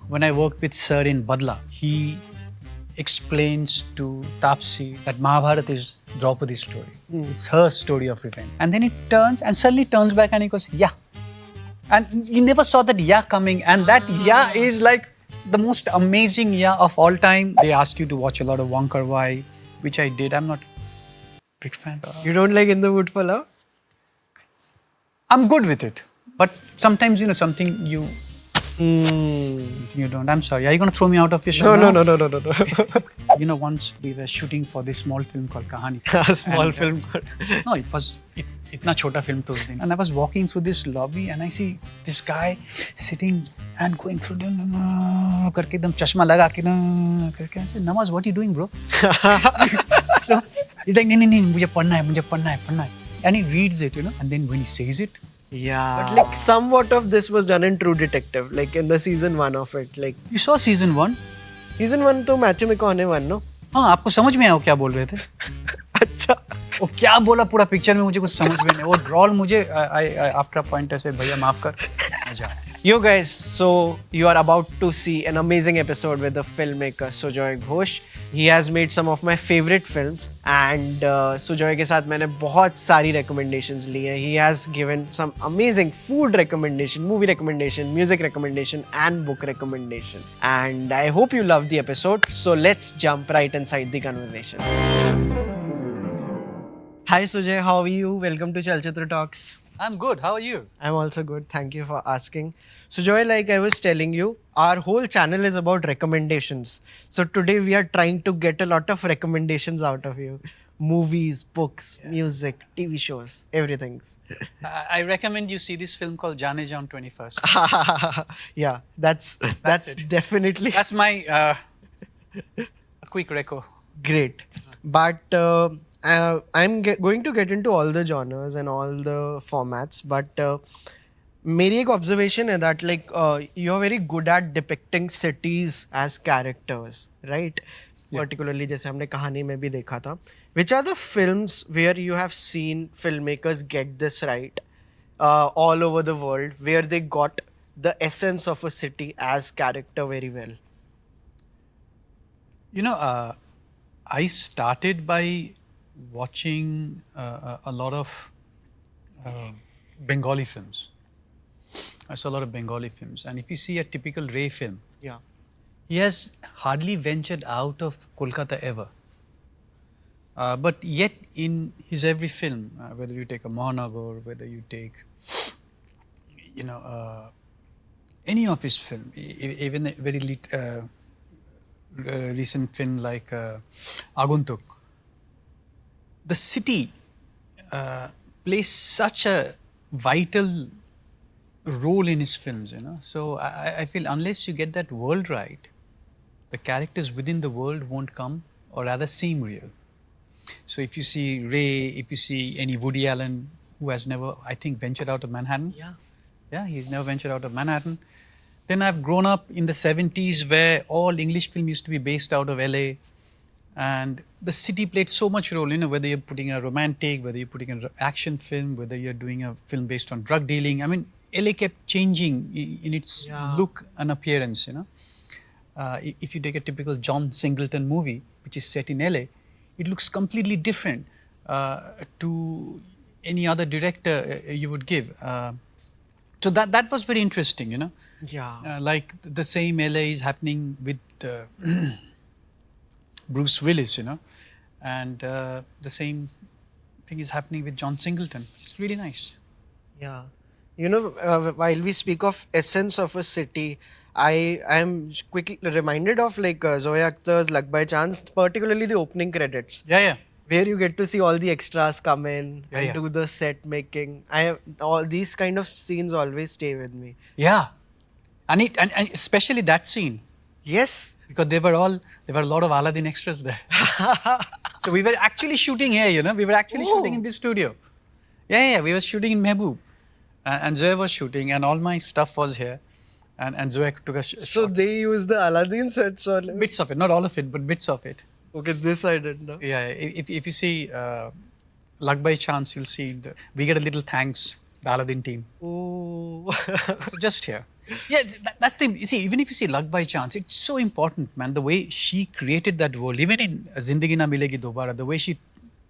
when I worked with Sir in Badla, he explains to Tapsi that Mahabharata is Draupadi's story. It's her story of revenge. And then it turns and suddenly turns back and he goes, yeah. And you never saw that yeah coming. And that yeah is like the most amazing yeah of all time. They ask you to watch a lot of Wong Kar-wai, which I did. I'm not a big fan. You don't like In the Mood for Love? I'm good with it. But sometimes, something you don't. I'm sorry. Are you going to throw me out of your show? No. Once we were shooting for this small film called Kahaani. Small film. No, it was itna chota film to din. And I was walking through this lobby and I see this guy sitting and going through karke ekdam chashma laga ke karke. I said, Namaz, what are you doing, bro? So he's like, nahi, mujhe padhna hai. And he reads it, and then when he says it, yeah. But like somewhat of this was done in True Detective, like in the season 1 of it. Like you saw season 1? Season 1 तो match में कौन है 1 no? हाँ, आपको समझ में आया वो क्या बोल रहे थे? अच्छा. वो क्या बोला पूरा पिक्चर में मुझे कुछ समझ में नहीं. वो ड्रॉल मुझे after a point ऐसे भैया माफ कर. मजा. Yo guys, so you are about to see an amazing episode with the filmmaker Sujoy Ghosh. He has made some of my favorite films and Sujoy के साथ मैंने बहुत सारी recommendations ली हैं. He has given some amazing food recommendation, movie recommendation, music recommendation and book recommendation. And I hope you love the episode. So let's jump right inside the conversation. Hi Sujoy, how are you? Welcome to Chalchitra Talks. I'm good. How are you? I'm also good. Thank you for asking. So Joy, like I was telling you, our whole channel is about recommendations. So today we are trying to get a lot of recommendations out of you. Movies, books, music, TV shows, everything. I recommend you see this film called Jaane Jaan 21st. Yeah, that's definitely... That's my quick reco. Great. But... I'm going to get into all the genres and all the formats, but मेरी एक observation है that like you're very good at depicting cities as characters, right? Yeah. Particularly जैसे हमने कहानी में भी देखा था. Which are the films where you have seen filmmakers get this right all over the world, where they got the essence of a city as character very well? I started by watching a lot of Bengali films. I saw a lot of Bengali films. And if you see a typical Ray film, yeah, he has hardly ventured out of Kolkata ever. But yet in his every film, whether you take a Mahanagar, whether you take, any of his film, even a very recent film like Aguntuk, the city plays such a vital role in his films, So I feel unless you get that world right, the characters within the world won't come or rather seem real. So if you see Ray, if you see any Woody Allen, who has never, I think, ventured out of Manhattan. Yeah, he's never ventured out of Manhattan. Then I've grown up in the 70s where all English film used to be based out of LA. And the city played so much role, whether you're putting a romantic, whether you're putting an action film, whether you're doing a film based on drug dealing. I mean, LA kept changing in its look and appearance, If you take a typical John Singleton movie, which is set in LA, it looks completely different to any other director you would give. So that was very interesting, Yeah. Like the same LA is happening with Bruce Willis, and the same thing is happening with John Singleton. It's really nice. Yeah. While we speak of essence of a city, I am quickly reminded of like Zoe Akhtar's Luck by Chance, particularly the opening credits. Yeah. Where you get to see all the extras come in and do the set making. All these kind of scenes always stay with me. Yeah. And especially that scene. Yes. Because there were a lot of Aladin extras there. So we were actually shooting here, We were actually shooting in this studio. Yeah. We were shooting in Mehboob. And Zoe was shooting and all my stuff was here. And Zoe took a shot. So they used the Aladin sets or... Bits of it, not all of it, but bits of it. Okay, this I didn't know. Yeah, if you see Luck by Chance, you'll see we get a little thanks, the Aladin team. Oh. So just here. Yeah, that's the you see. Even if you see Luck by Chance, it's so important, man. The way she created that world, even in Zindagi Na Milegi Dobara, the way she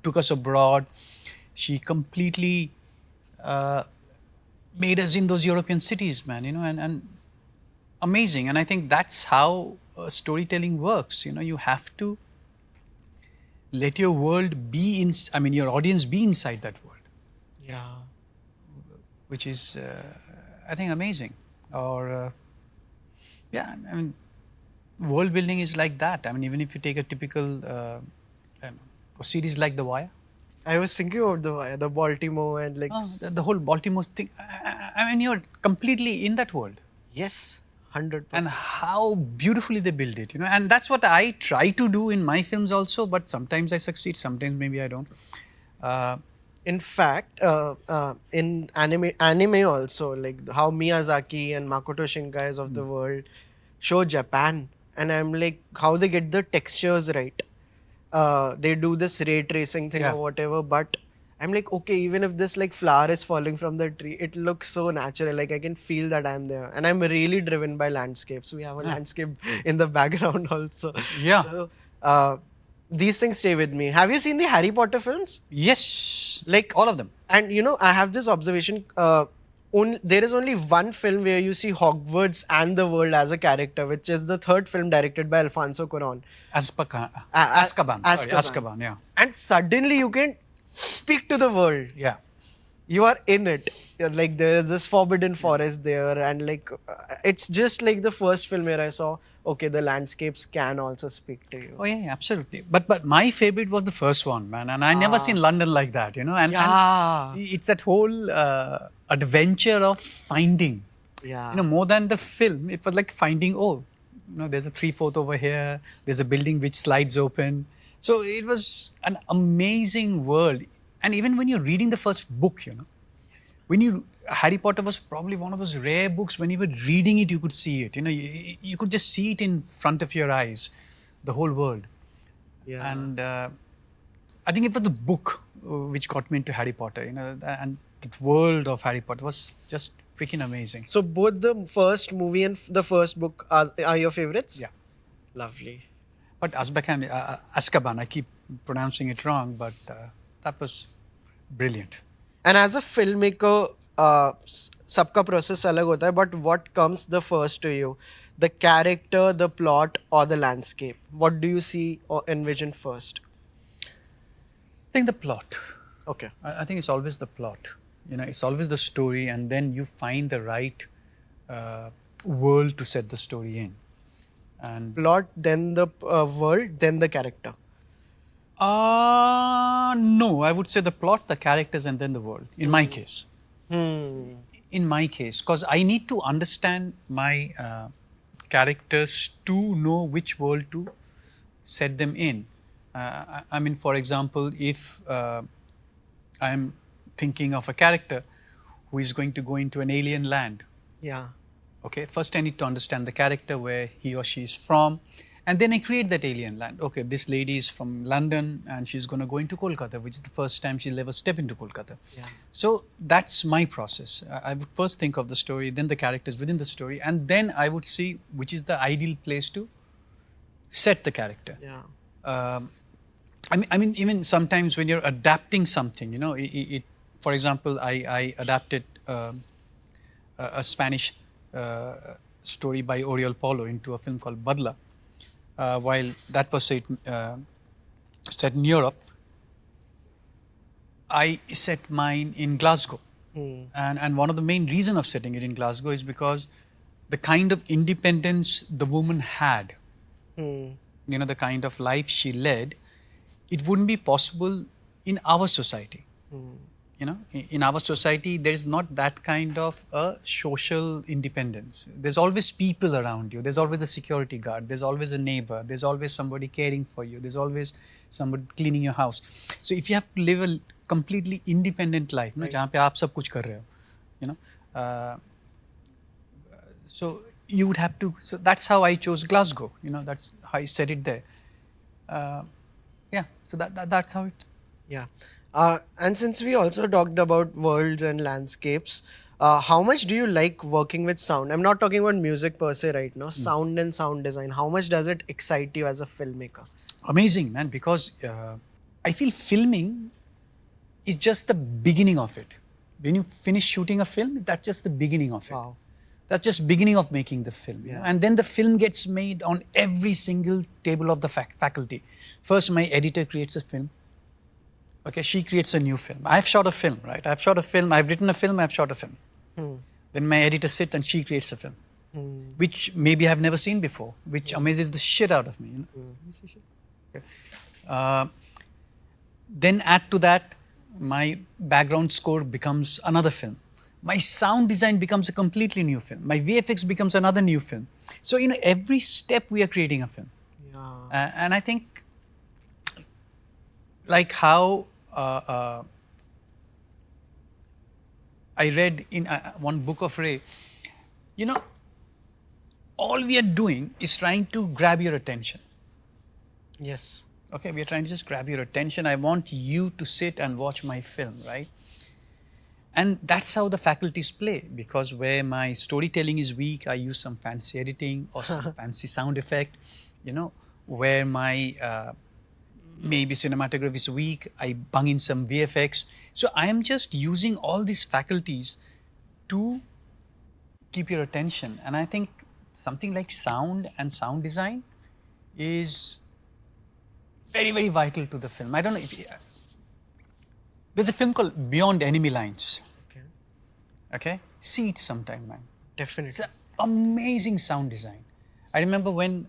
took us abroad, she completely uh, made us in those European cities, man. And amazing. And I think that's how storytelling works. You have to let your world be in. I mean, your audience be inside that world, Yeah. which is, I think, amazing. Or yeah, I mean, world building is like that. I mean, even if you take a typical I don't know, a series like The Wire, I was thinking about the Baltimore and like the whole Baltimore thing. I mean, you're completely in that world, yes, and 100%. how beautifully they build it. And that's what I try to do in my films also. But sometimes I succeed, sometimes maybe I don't. Uh, In fact, in anime also, like how Miyazaki and Makoto Shinkai of the world show Japan, and I'm like, how they get the textures right. They do this ray tracing thing Yeah. or whatever, but I'm like, okay, even if this like flower is falling from the tree, it looks so natural. Like I can feel that I'm there, and I'm really driven by landscapes. We have a landscape in the background also. Yeah. So these things stay with me. Have you seen the Harry Potter films? Yes, Like all of them. and I have this observation. There is only one film where you see Hogwarts and the world as a character, which is the third film directed by Alfonso Cuarón. Azkaban. Sorry, Azkaban. Azkaban. Yeah. And suddenly you can speak to the world. Yeah. You are in it. You're like there is this forbidden forest there, and like it's just like the first film where I saw, okay, the landscapes can also speak to you. Oh yeah, absolutely. But my favorite was the first one, man. And I never seen London like that, And, Yeah. and it's that whole adventure of finding. Yeah. More than the film, it was like finding. Oh, there's a 3/4 over here. There's a building which slides open. So it was an amazing world. And even when you're reading the first book, Harry Potter was probably one of those rare books. When you were reading it, you could see it. You could just see it in front of your eyes, the whole world. Yeah. And I think it was the book which got me into Harry Potter. And the world of Harry Potter was just freaking amazing. So both the first movie and the first book are your favorites? Yeah. Lovely. But Azkaban, I keep pronouncing it wrong, but that was brilliant. And as a filmmaker, सबका process अलग होता है, but what comes the first to you? The character, the plot, or the landscape? What do you see or envision first? I think the plot. Okay. I think it's always the plot. It's always the story, and then you find the right world to set the story in. And Plot, then the world, then the character. no, I would say the plot, the characters, and then the world. In my case. In my case, because I need to understand my characters to know which world to set them in. I mean, for example, if I'm thinking of a character who is going to go into an alien land. Yeah. Okay, first I need to understand the character, where he or she is from, and then I create that alien land. Okay, this lady is from London and she's going to go into Kolkata, which is the first time she'll ever step into Kolkata. Yeah. So that's my process. I would first think of the story, then the characters within the story, and then I would see which is the ideal place to set the character. Yeah. I mean, even sometimes when you're adapting something, for example, I adapted a Spanish story by Oriol Paulo into a film called Badla. While that was set in Europe, I set mine in Glasgow. And one of the main reasons of setting it in Glasgow is because the kind of independence the woman had, the kind of life she led, it wouldn't be possible in our society. In our society, there is not that kind of a social independence. There's always people around you. There's always a security guard. There's always a neighbor. There's always somebody caring for you. There's always somebody cleaning your house. So if you have to live a completely independent life, जहाँ पे आप सब कुछ कर रहे हो, so you would have to. So that's how I chose Glasgow. That's how I set it there. Yeah. So that's how it. Yeah. And since we also talked about worlds and landscapes, How much do you like working with sound? I'm not talking about music per se right now. Sound and sound design. How much does it excite you as a filmmaker? Amazing, man, because I feel filming is just the beginning of it. When you finish shooting a film, that's just the beginning of it. Wow. That's just beginning of making the film. You know? And then the film gets made on every single table of the faculty. First, my editor creates a film. Okay, she creates a new film. I've shot a film, right? I've shot a film, I've written a film, I've shot a film. Then my editor sits and she creates a film, which maybe I've never seen before, which amazes the shit out of me. You know? Okay. Then add to that, my background score becomes another film. My sound design becomes a completely new film. My VFX becomes another new film. So, you know, every step we are creating a film. Yeah. And I think, like how I read in one book of Ray, you know, all we are doing is trying to grab your attention. Yes. Okay, we are trying to just grab your attention. I want you to sit and watch my film, right? And that's how the faculties play, because where my storytelling is weak, I use some fancy editing or some fancy sound effect. You know, where my maybe cinematography is weak, I bung in some VFX. So I am just using all these faculties to keep your attention. And I think something like sound and sound design is very, very vital to the film. I don't know if there's a film called Beyond Enemy Lines. Okay. Okay, see it sometime, man. Definitely. It's an amazing sound design. I remember when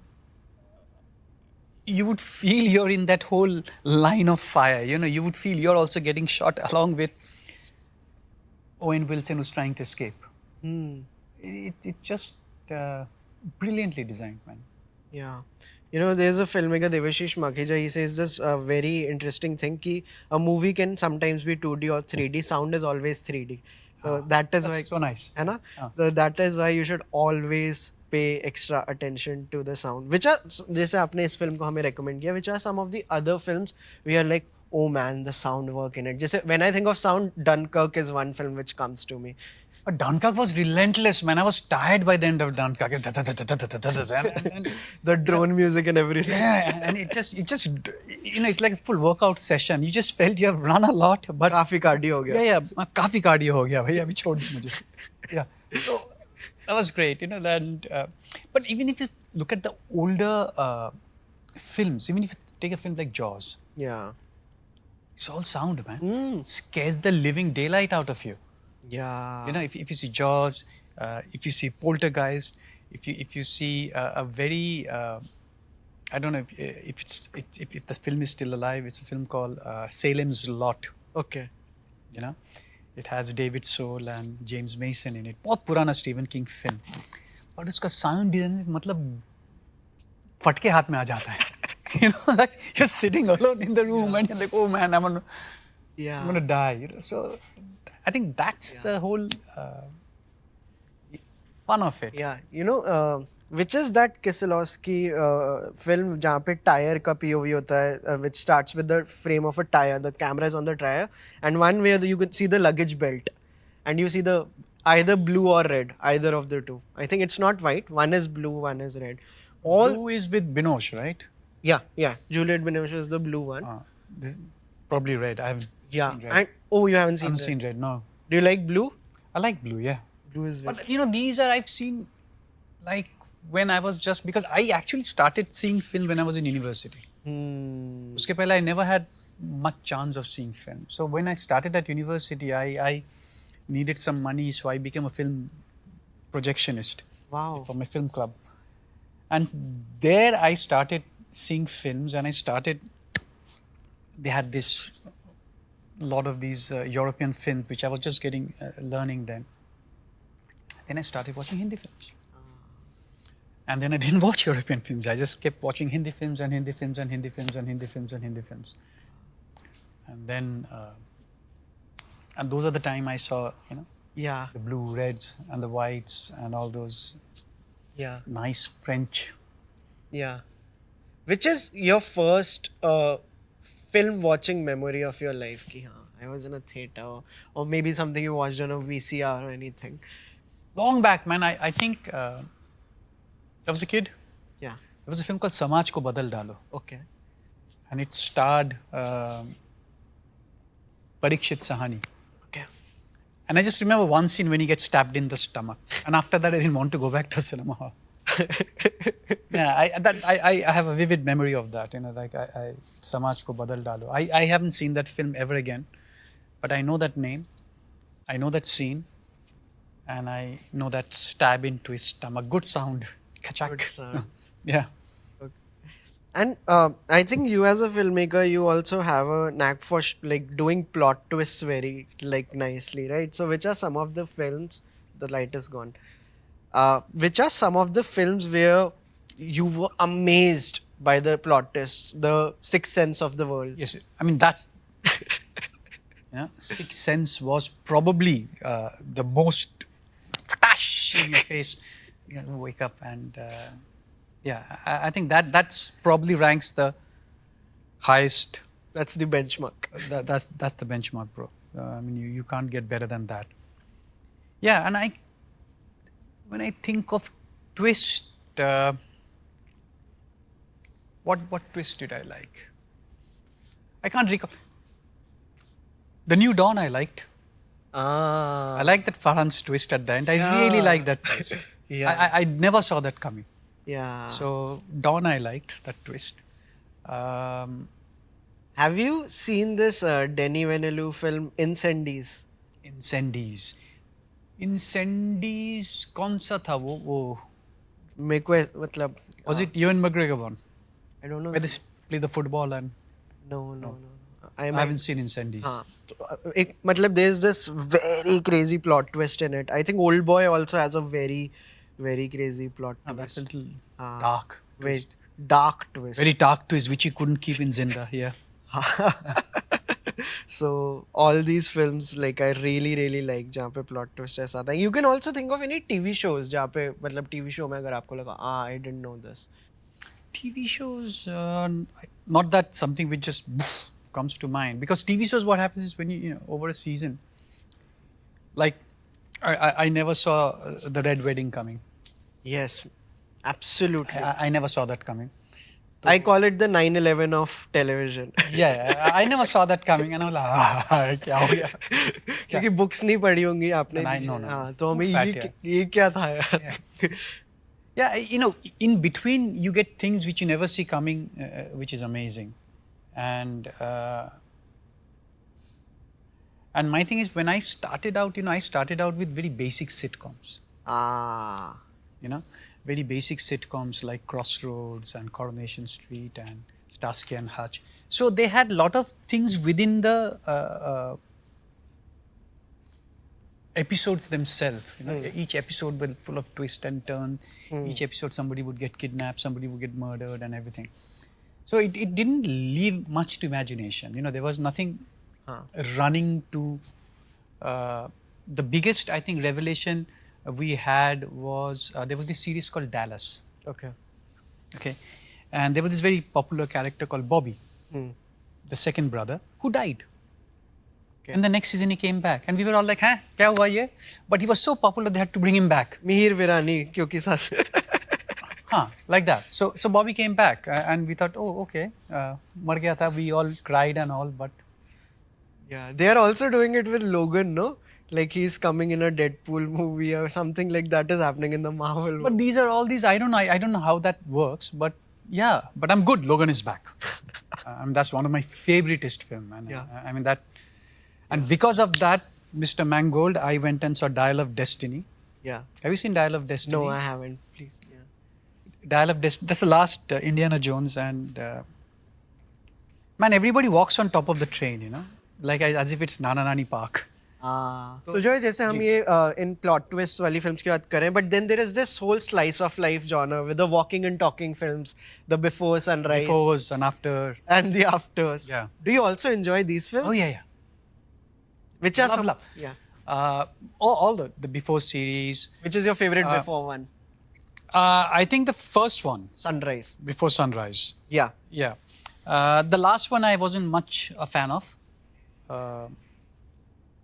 you would feel you're in that whole line of fire. You know, you would feel you're also getting shot along with Owen Wilson who's trying to escape. It just brilliantly designed, man. Yeah. You know, there's a filmmaker, Devashish Makhija, he says this very interesting thing, ki a movie can sometimes be 2D or 3D, sound is always 3D. So that is why... So nice. है ना? So that is why you should always pay extra attention to the sound. Which are, जैसे आपने इस film को हमें recommend किया, which are some of the other films we are like, oh man, the sound work in it. जैसे when I think of sound, Dunkirk is one film which comes to me. But Dunkirk was relentless, man. I was tired by the end of Dunkirk. The drone music and everything. Yeah, and it just, you know, it's like a full workout session. You just felt you have run a lot, but काफी cardio हो गया. yeah, काफी cardio हो गया भैया, अभी छोड़ दो मुझे. Yeah, so that was great, you know. And but even if you look at the older films, even if you take a film like Jaws, Yeah. it's all sound, man. Scares the living daylight out of you. Yeah. You know, if you see Jaws, if you see Poltergeist, if you see a very I don't know if the film is still alive. It's a film called Salem's Lot. Okay. You know, it has David Soul and James Mason in it. बहुत पुराना Stephen King film. But उसका sound design मतलब फटके हाथ में आ जाता है. You know, like you're sitting alone in the room and you're like, oh man, I'm gonna die. You know, so I think that's the whole fun of it. Yeah, you know, which is that Kieslowski film जहाँ पे tyre का POV होता है, which starts with the frame of a tire. The camera is on the tire, and one where you could see the luggage belt, and you see the either blue or red, either of the two. I think it's not white. One is blue, one is red. Blue is with Binoche, right? Yeah. Juliette Binoche is the blue one. This probably red. I haven't seen red. And you haven't seen I haven't red. seen red. No. Do you like blue? I like blue. Yeah. Blue is red. But you know, these are I've seen like when I was just because I actually started seeing film when I was in university. Uske pehle I never had much chance of seeing film. So when I started at university, I needed some money, so I became a film projectionist. Wow. For my film club. And there I started seeing films, and they had this lot of these European films which I was just getting learning then. Then I started watching Hindi films. And then I didn't watch European films. I just kept watching Hindi films and Hindi films and Hindi films and Hindi films and Hindi films. And then, and those are the time I saw, you know, the blue, reds and the whites and all those nice French. Yeah. Which is your first film watching memory of your life? Ki, haan, I was in a theater, or maybe something you watched on a VCR or anything. Long back, man. I think I was a kid. Yeah. There was a film called Samaj Ko Badal Dalo. Okay. And it starred Parikshit Sahani. Okay. And I just remember one scene when he gets stabbed in the stomach. And after that, I didn't want to go back to cinema hall. Yeah, I have a vivid memory of that. You know, like Samaj Ko Badal Dalo. I haven't seen that film ever again, but I know that name, I know that scene, and I know that stab into his stomach. Good sound, kachak. Good sound. Yeah. And I think you as a filmmaker, you also have a knack for like doing plot twists very like nicely, right? So which are some of the films, the light is gone, which are some of the films where you were amazed by the plot twist, the sixth sense of the world? Yes, I mean that's Sixth Sense was probably the most flash in your face. You know, wake up and I think that's probably ranks the highest. That's the benchmark. That's the benchmark, bro. I mean, you can't get better than that. Yeah, and when I think of twist, what twist did I like? I can't recall. The New Dawn I liked. I like that Farhan's twist at the end. I really like that twist. Yeah. I never saw that coming. Yeah. So Dawn I liked that twist. Have you seen this Denis Villeneuve film Incendies? Incendies कौन सा था वो? मेरे को मतलब Was it Ewan McGregor one? I don't know. Where they play the football and No. I haven't seen Incendies. मतलब there's this very crazy plot twist in it. I think Old Boy also has a very, very crazy plot twist. That's a little dark twist. Dark twist. Very dark twist which you couldn't keep in Zinda. Yeah. So all these films like I really really like जहाँ पे plot twist ऐसा था. You can also think of any TV shows जहाँ पे मतलब TV show में अगर आपको लगा I didn't know this. TV shows, not that something which just comes to mind, because TV shows, what happens is when you know over a season, like I never saw the Red Wedding coming. Yes, absolutely. I never saw that coming. I call it the 9/11 of television. Yeah, I never saw that coming, and I was like, क्या हो गया? क्योंकि books नहीं पढ़ी होंगी आपने. No. हाँ, तो हमें ये क्या था यार? Yeah, you know, in between you get things which you never see coming, which is amazing, and my thing is when I started out, you know, I started out with very basic sitcoms. You know, very basic sitcoms like Crossroads and Coronation Street and Starsky and Hutch. So they had a lot of things within the episodes themselves. You know, each episode was full of twists and turns. Each episode somebody would get kidnapped, somebody would get murdered and everything. So it didn't leave much to imagination. You know, there was nothing running to... the biggest, I think, revelation we had was, there was this series called Dallas. Okay. And there was this very popular character called Bobby, the second brother, who died. Okay. And the next season he came back. And we were all like, huh, kya hua ye? But he was so popular, they had to bring him back. Mihir Virani, kyunki saas. Like that. So Bobby came back and we thought, oh, okay, mar gaya tha. We all cried and all, but... Yeah, they are also doing it with Logan, no? Like he's coming in a Deadpool movie or something like that is happening in the Marvel. But these are all these, I don't know how that works, but yeah, but I'm good. Logan is back. That's one of my favoriteest film. And I mean that, and because of that, Mr. Mangold, I went and saw Dial of Destiny. Yeah. Have you seen Dial of Destiny? No, I haven't. Please. Yeah. Dial of Destiny. That's the last Indiana Jones, and man, everybody walks on top of the train, you know, like as if it's Nana Nani Park. Sujoy, जैसे हम ये in plot twists वाली films की बात करें, but then there is this whole slice of life genre with the walking and talking films, the before sunrise, Befores and after, and the afters. Yeah. Do you also enjoy these films? Oh yeah. Which are some? Love. Yeah. All the before series. Which is your favorite before one? I think the first one. Sunrise. Before Sunrise. Yeah. Yeah. The last one I wasn't much a fan of.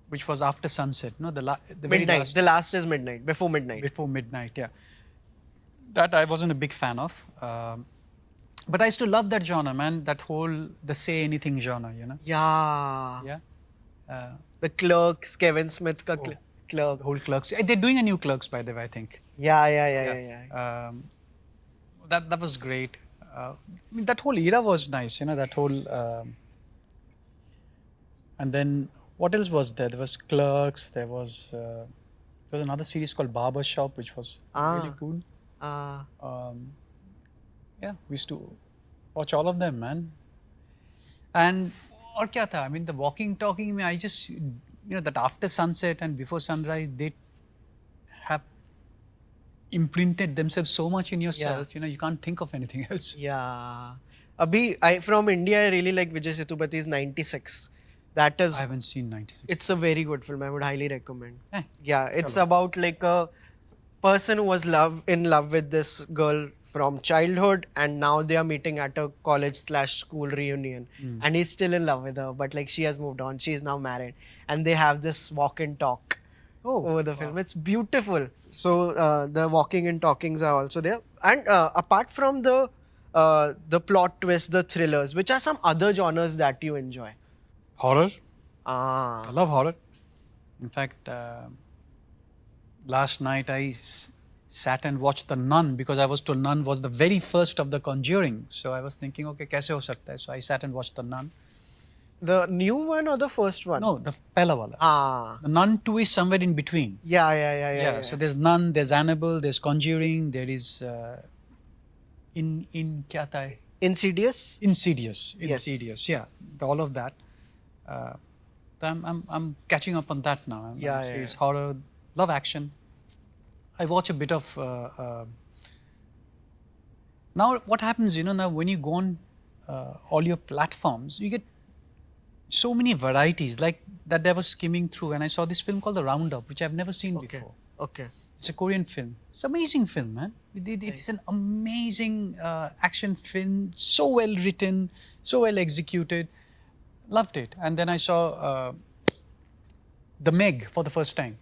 which was after sunset. No, the very Midnight. last The last is midnight. Before midnight. before midnight. Yeah, that I wasn't a big fan of. But I used to love that genre, man. That whole the say anything genre, you know. Yeah. Yeah. The Clerks, Kevin Smith's Clerk. The whole Clerks. They're doing a new Clerks, by the way, I think. Yeah. That was great. I mean, that whole era was nice, you know. That whole, and then what else was there? There was Clerks. There was another series called Barber Shop, which was really cool. Yeah, we used to watch all of them, man. And और क्या था? I mean, the walking, talking. I just, you know, that after sunset and before sunrise, they have imprinted themselves so much in yourself. You know, you can't think of anything else. Yeah. From India, I really like Vijay Sethupath's 96. That is. I haven't seen 96. It's a very good film. I would highly recommend. Yeah, it's Chalo. about like a person who was in love with this girl from childhood, and now they are meeting at a college/school reunion, and he's still in love with her, but like she has moved on. She is now married, and they have this walk and talk over the film. It's beautiful. So the walking and talkings are also there, and apart from the plot twists, the thrillers, which are some other genres that you enjoy? Horror. Ah. I love horror. In fact, last night I sat and watched The Nun because I was told Nun was the very first of the Conjuring. So I was thinking, okay, kaise ho sakta hai? So I sat and watched The Nun. The new one or the first one? No, the Pehla wala. Ah. The Nun 2 is somewhere in between. Yeah. So there's Nun, there's Annabelle, there's Conjuring, there is in kya tha? Insidious? Insidious. Yes. Yeah. All of that. I'm catching up on that now. It's horror, love action. I watch a bit of. Now, what happens, you know, now when you go on all your platforms, you get so many varieties. Like that I was skimming through, and I saw this film called The Roundup, which I've never seen before. Okay. It's a Korean film. It's an amazing film, man. It's an amazing action film. So well written, so well executed. Loved it. And then I saw The Meg for the first time.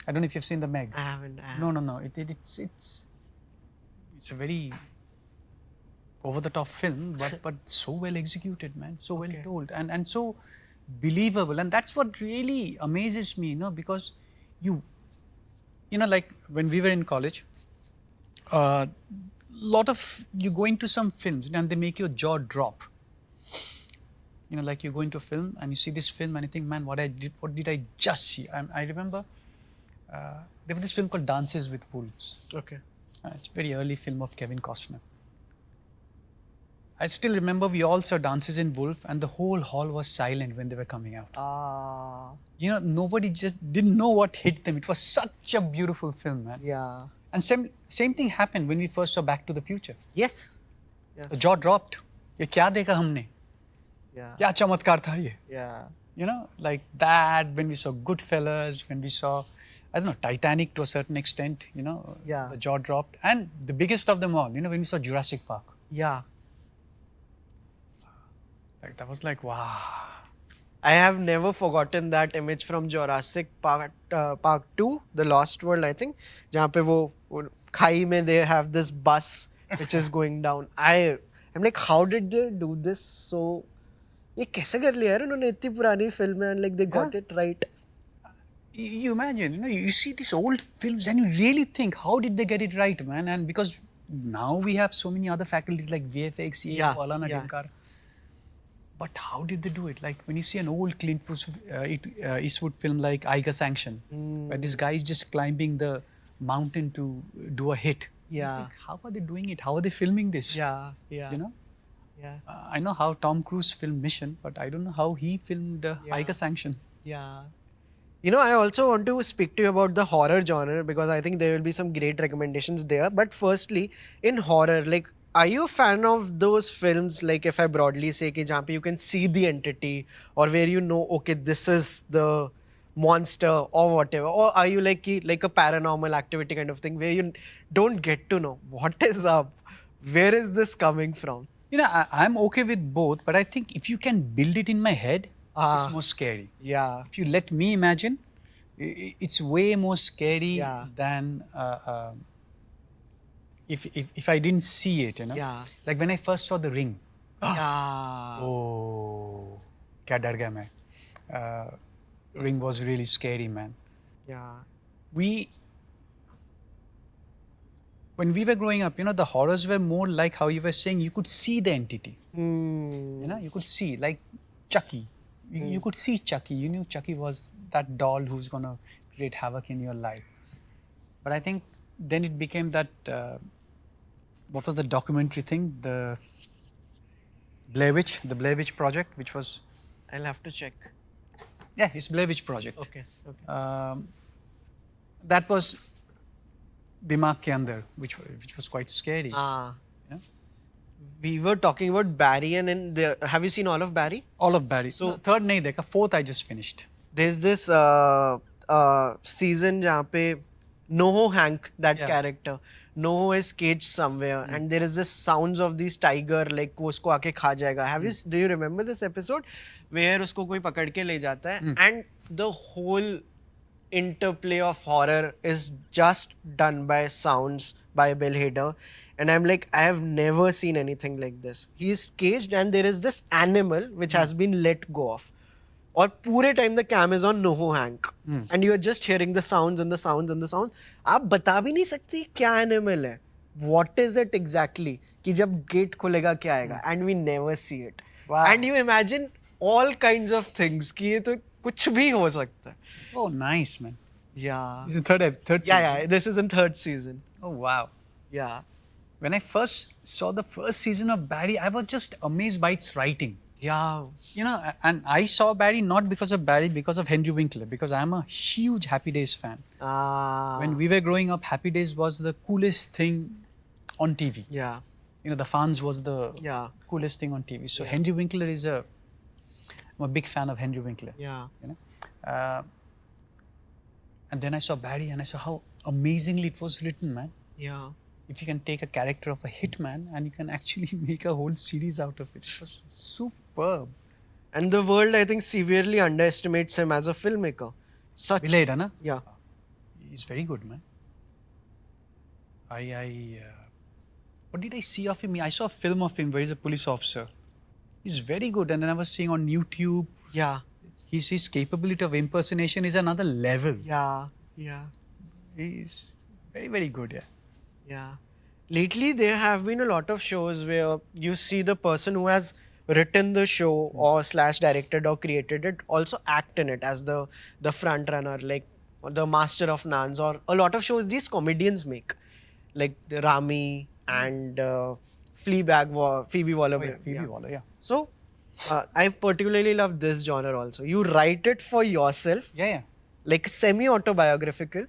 I don't know if you've seen The Meg. I haven't. No. It's a very over-the-top film, but so well executed, man. So well told and so believable. And that's what really amazes me, you know, because you know, like when we were in college, lot of you go into some films and they make your jaw drop. You know, like you go into a film and you see this film and you think, man, what did I just see? I remember there was this film called Dances with Wolves. Okay. It's a very early film of Kevin Costner. I still remember we all saw Dances in Wolf and the whole hall was silent when they were coming out. You know, nobody just didn't know what hit them. It was such a beautiful film, man. Yeah. And same thing happened when we first saw Back to the Future. Yes. Yeah. The jaw dropped. ये क्या देखा हमने? Yeah. क्या चमत्कार था ये? Yeah. You know, like that, when we saw Goodfellas, when we saw, I don't know, Titanic to a certain extent, you know, the jaw dropped. And the biggest of them all, you know, when we saw Jurassic Park. Yeah. Like, that was like, wow. I have never forgotten that image from Jurassic Park 2, The Lost World, I think, जहाँ पे वो खाई में they have this bus which is going down. I'm like, how did they do this? So, ये कैसे कर लिया यार उन्होंने इतनी पुरानी फिल्म में, and like they got it right. You imagine, you know, you see these old films and you really think, how did they get it right, man? And because now we have so many other faculties like VFX, Jhankaar. But how did they do it? Like when you see an old Clint Eastwood film like Eiger Sanction, where this guy is just climbing the mountain to do a hit. Yeah. Think, how are they doing it? How are they filming this? Yeah. You know? Yeah. I know how Tom Cruise filmed Mission, but I don't know how he filmed Eiger Sanction. Yeah. You know, I also want to speak to you about the horror genre because I think there will be some great recommendations there. But firstly, in horror, like, are you a fan of those films, like if I broadly say, कि जहाँ पे you can see the entity or where you know, okay, this is the monster or whatever? Or are you like a paranormal activity kind of thing where you don't get to know what is up? Where is this coming from? You know, I'm okay with both, but I think if you can build it in my head, it's more scary. Yeah. If you let me imagine, it's way more scary Yeah. than if I didn't see it, you know. Yeah. Like when I first saw The Ring. Yeah. Oh, kya dar gaya main. Ring was really scary, man. Yeah. When we were growing up, you know, the horrors were more like how you were saying, you could see the entity. Hmm. You know, you could see, like Chucky. You could see Chucky. You knew Chucky was that doll who's going to create havoc in your life. But I think then it became that, what was the documentary thing? The Blair Witch Project, which was, I'll have to check. yeah, it's Blair Witch Project. Okay. Okay. That was Dimag ke andar, which was quite scary. Ah. Yeah? We were talking about Barry, and in the, have you seen all of Barry? All of Barry. So- So third nahi dekha, fourth I just finished. There's this season जहाँ पे Noho Hank, that Yeah. character, Noho is caged somewhere, and there is this sounds of this tiger, like वो उसको आके खा जाएगा. Do you remember this episode where उसको कोई पकड़ के ले जाता है, and the whole interplay of horror is just done by sounds by Bill Hader. And I'm like, I have never seen anything like this. He is caged and there is this animal which has been let go of. और पूरे time the cam is on नोहो हैंक and you are just hearing the sounds and the sounds and the sound. आप बता भी नहीं सकते क्या एनिमल है, व्हाट इज इट एग्जैक्टली, कि जब गेट खुलेगा क्या आएगा, and we never see it. And you imagine all kinds of things कि ये तो कुछ भी हो सकता है. Oh, nice, man. Yeah. It's in third season. Yeah. This is in third season. Oh, wow. Yeah. When I first saw the first season of Barry, I was just amazed by its writing. Yeah. You know, and I saw Barry not because of Barry, because of Henry Winkler, because I'm a huge Happy Days fan. When we were growing up, Happy Days was the coolest thing on TV. Yeah. You know, the fans was the Yeah. coolest thing on TV. So Henry Winkler I'm a big fan of Henry Winkler. Yeah. You know, and then I saw Barry and I saw how amazingly it was written, man. Yeah. If you can take a character of a hitman and you can actually make a whole series out of it. It was superb. And the world, I think, severely underestimates him as a filmmaker. Such. Bill Hader, na? Yeah. He's very good, man. What did I see of him? I saw a film of him where he's a police officer. He's very good. And then I was seeing on YouTube, Yeah. his capability of impersonation is another level. Yeah. Yeah. He's very, very good, yeah. Yeah. Lately, there have been a lot of shows where you see the person who has written the show or / directed or created it also act in it as the front runner, like the master of nuns, or a lot of shows these comedians make, like the Rami and Fleabag, Phoebe Waller-Bridge. Phoebe Waller, yeah. So, I particularly love this genre also. You write it for yourself, Yeah. like semi-autobiographical.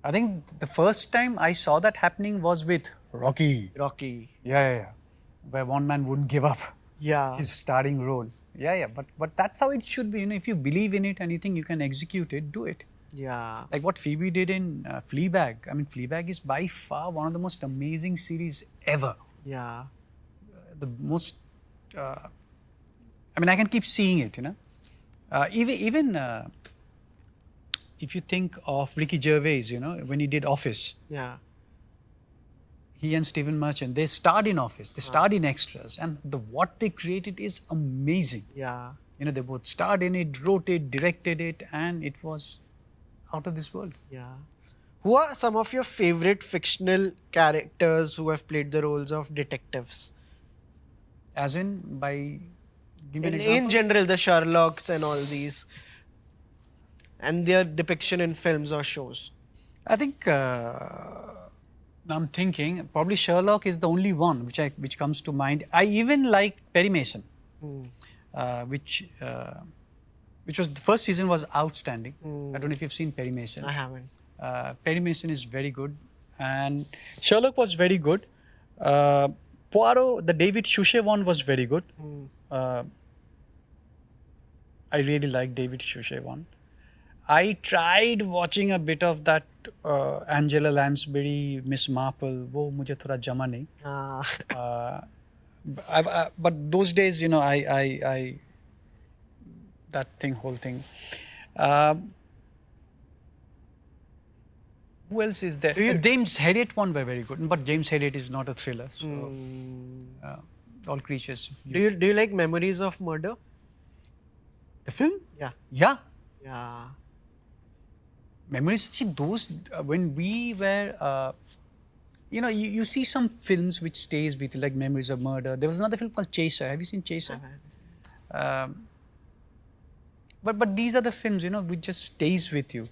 I think the first time I saw that happening was with Rocky. Rocky. Yeah. Where one man wouldn't give up Yeah. his starting role. Yeah. But that's how it should be. You know, if you believe in it and you think you can execute it, do it. Yeah. Like what Phoebe did in Fleabag. I mean, Fleabag is by far one of the most amazing series ever. Yeah. The most. I can keep seeing it. You know, even if you think of Ricky Gervais, you know, when he did Office, Yeah. he and Stephen Merchant, they starred in Office, they starred in extras, and what they created is amazing. Yeah. You know, they both starred in it, wrote it, directed it, and it was out of this world. Yeah. Who are some of your favorite fictional characters who have played the roles of detectives? As in, by give me an In example. general, the Sherlocks and all these, and their depiction in films or shows. I think now I'm thinking probably Sherlock is the only one which comes to mind. I even like Perry Mason, which was the first season was outstanding. I don't know if you've seen Perry Mason. I haven't. Perry Mason is very good, and Sherlock was very good. Poirot, the David Suchet one was very good. I really like David Suchet one. I tried watching a bit of that Angela Lansbury, Miss Marple. वो मुझे थोड़ा जमा नहीं. But those days, you know, I whole thing. Um, who else is there? James Herriot one were very good, but James Herriot is not a thriller. So all creatures. Do you like Memories of Murder? The film? Yeah. Yeah. Yeah. Memories. See those when we were. You see some films which stays with you, like Memories of Murder. There was another film called Chaser. Have you seen Chaser? But these are the films, which just stays with you.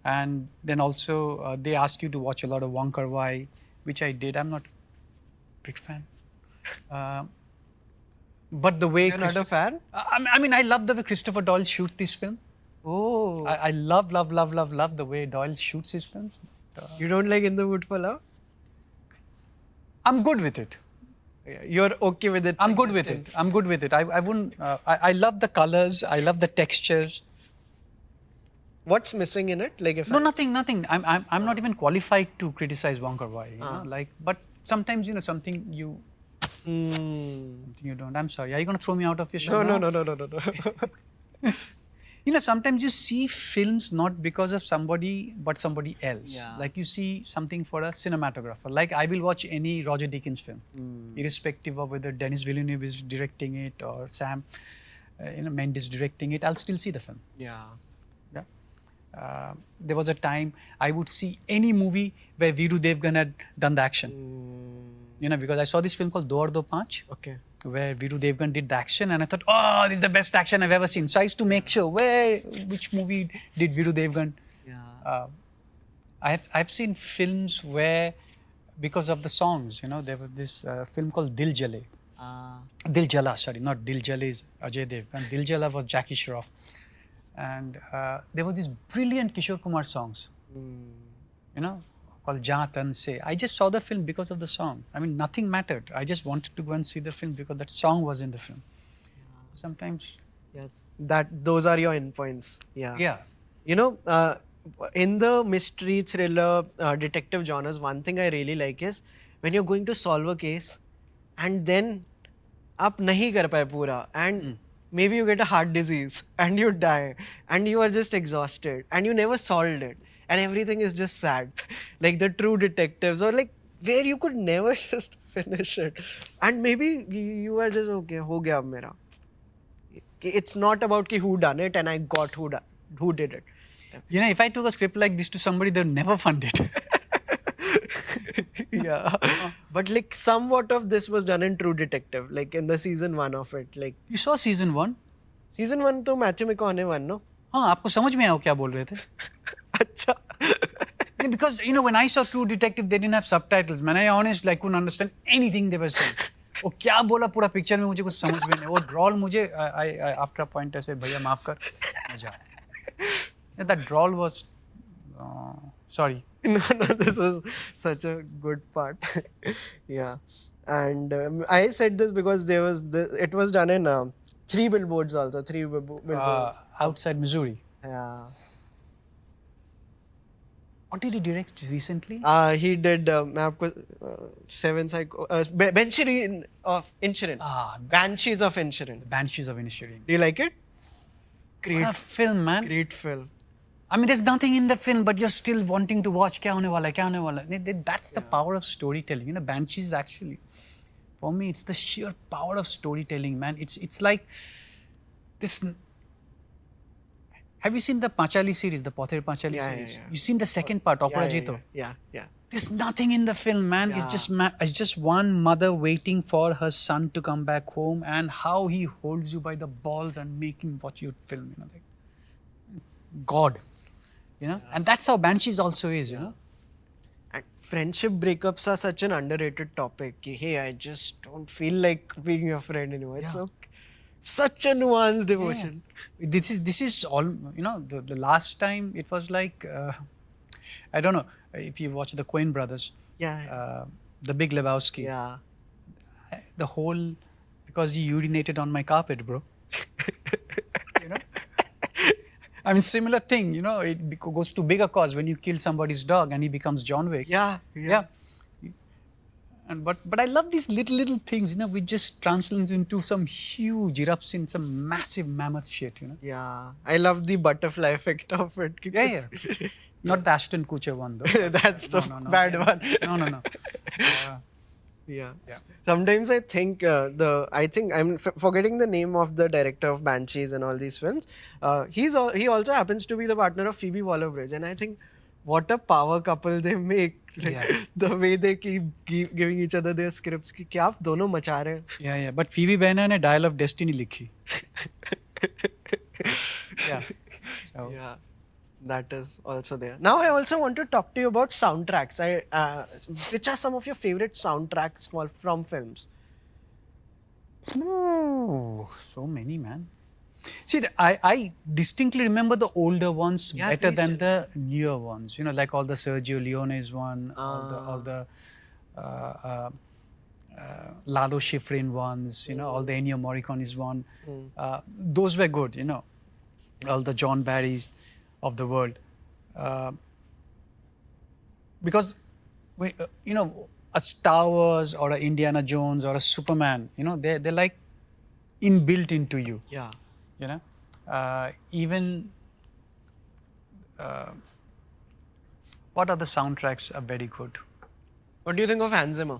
And then also they ask you to watch a lot of Wong Kar-wai, which I did. I'm not a big fan. But the way You're not a fan? I mean, I love the way Christopher Doyle shoots this film. Oh. I love the way Doyle shoots his films. You don't like In the Mood for Love? I'm good with it. You're okay with it? I'm good with it. I'm good with it. I wouldn't. I love the colors. I love the textures. What's missing in it? Like Nothing. I'm not even qualified to criticize Wong Kar-wai. But sometimes something you don't. I'm sorry. Are you going to throw me out of your show? No. Sometimes you see films not because of somebody, but somebody else. Yeah. Like you see something for a cinematographer. Like I will watch any Roger Deakins film, irrespective of whether Denis Villeneuve is directing it or Sam, Mendes directing it. I'll still see the film. Yeah. There was a time I would see any movie where Viru Devgan had done the action. Because I saw this film called Do Aur Do Paanch. Okay. Where Viru Devgan did the action, and I thought, oh, this is the best action I've ever seen. So I used to make sure which movie did Viru Devgan. Yeah. I've seen films where, because of the songs, there was this film called Dil Jale. Dil Jala, sorry, not Dil Jale is Ajay Devgan. Dil Jala was Jackie Shroff. And there were these brilliant Kishore Kumar songs, called Jaan Tan Se. I just saw the film because of the song. I mean, nothing mattered. I just wanted to go and see the film because that song was in the film. Sometimes. Yeah, those are your endpoints. Yeah. Yeah. In the mystery, thriller, detective genres, one thing I really like is when you're going to solve a case and then आप नहीं कर पाए पूरा and maybe you get a heart disease and you die and you are just exhausted and you never solved it and everything is just sad. Like the true detectives or like where you could never just finish it. And maybe you are just okay, ho gaya ab mera. It's not about ki who done it and I got who did it. If I took a script like this to somebody, they'll never fund it. Yeah. But like somewhat of this was done in True Detective, like in the season 1 of it. Like You saw season 1? Season 1 तो match में कौन है 1 no? हाँ, आपको समझ में आया क्या बोल रहे थे? अच्छा. Because when I saw True Detective, they didn't have subtitles. Man, I honestly couldn't understand anything they were saying. वो क्या बोला पूरा पिक्चर में मुझे कुछ समझ में नहीं. वो ड्रॉल मुझे after a point ऐसे भैया माफ कर मजा. That drawl was sorry. No, this was such a good part. Yeah. And I said this because it was done in 3 billboards also. 3 billboards. Outside Missouri. Yeah. What did he direct recently? He did मैं आपको 7 Psycho Banshees of Inisherin. Banshees of Inisherin. Banshees of Inisherin. Do you like it? Great. What a film, man. Great film. I mean, there's nothing in the film, but you're still wanting to watch. क्या होने वाला? That's the power of storytelling. Banshees actually, for me, it's the sheer power of storytelling, man. It's like this. Have you seen the Panchali series, the Pother Panchali series? Yeah. You've seen the second part, Aparajito? Yeah. There's nothing in the film, man. Yeah. It's just one mother waiting for her son to come back home, and how he holds you by the balls and making what you film. Like God. And that's how Banshees also is, And friendship breakups are such an underrated topic. Hey, I just don't feel like being your friend anymore. It's such a nuanced emotion. Yeah. This is all, the last time it was like, I don't know, if you watch the Coen brothers, the Big Lebowski. Yeah. The whole, because you urinated on my carpet, bro. I mean, similar thing, it goes to bigger cause when you kill somebody's dog and he becomes John Wick. Yeah. But I love these little things, which just translates into some huge erupts in some massive mammoth shit, Yeah, I love the butterfly effect of it. Yeah. Not the Ashton Kutcher one though. That's the No. bad Yeah. one. No. Yeah. Yeah. Sometimes I think I think I'm forgetting the name of the director of Banshees and all these films. He also happens to be the partner of Phoebe Waller-Bridge, and I think what a power couple they make. Like, Yeah. the way they keep giving each other their scripts. कि क्या आप दोनों मचा रहे हैं? Yeah. But Phoebe Banner ने Dial of Destiny लिखी. Yeah. So, Yeah, that is also there. Now I also want to talk to you about soundtracks. Which are some of your favorite soundtracks from films? Ooh, so many, man. See, I distinctly remember the older ones Yeah, better please than the newer ones. Like all the Sergio Leone's one, all the Lalo Schifrin ones. All the Ennio Morricone's one. Those were good. All the John Barrys of the world, because a Star Wars or a Indiana Jones or a Superman, they're like inbuilt into you. Yeah. Even what other soundtracks are very good? What do you think of Hans Zimmer?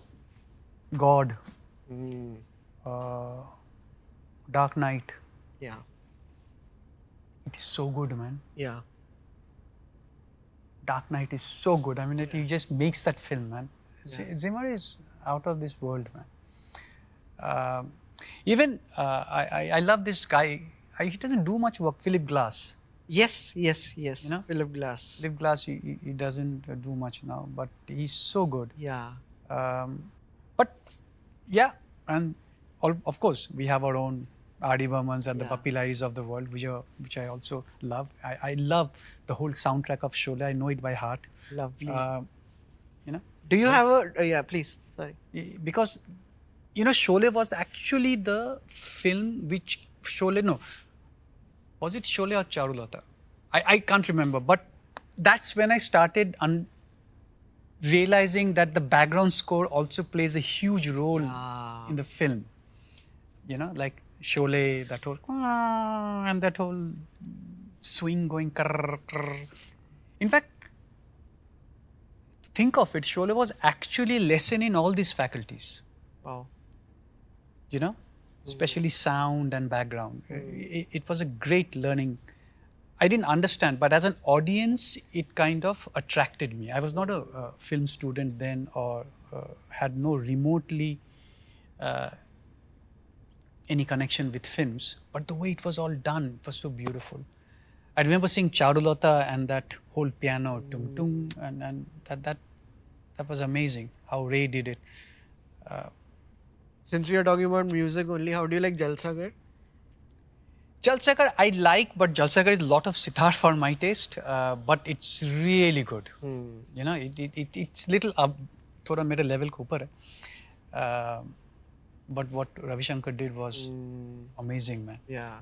God, Mm. Dark Knight. Yeah. It is so good, man. Yeah. Dark Knight is so good. I mean, he just makes that film, man. Zimmer is out of this world, man. Even I love this guy. He doesn't do much work. Philip Glass. Yes. Philip Glass. Philip Glass. He doesn't do much now, but he's so good. Yeah. But yeah, and of course we have our own R.D. Burmans and the Papillaris of the world, which I also love. I love the whole soundtrack of Sholay. I know it by heart. Lovely. Do you have a yeah? Please. Sorry. Because Sholay was actually the film which Sholay. No, was it Sholay or Charulata? I can't remember, but that's when I started realizing that the background score also plays a huge role in the film. Like Sholay, that whole and that whole swing going. In fact, think of it, Sholay was actually a lesson in all these faculties. Wow. Especially sound and background. It was a great learning. I didn't understand, but as an audience, it kind of attracted me. I was not a film student then, or had no remotely any connection with films, but the way it was all done, it was so beautiful. I remember seeing Charulata and that whole piano, tum tum, and that was amazing how Ray did it. Since we are talking about music only, how do you like Jalsaghar? Jalsaghar I like, but Jalsaghar is a lot of sitar for my taste, but it's really good. It's little up, thoda mere level ko upar hai. But what Ravi Shankar did was amazing, man. Yeah.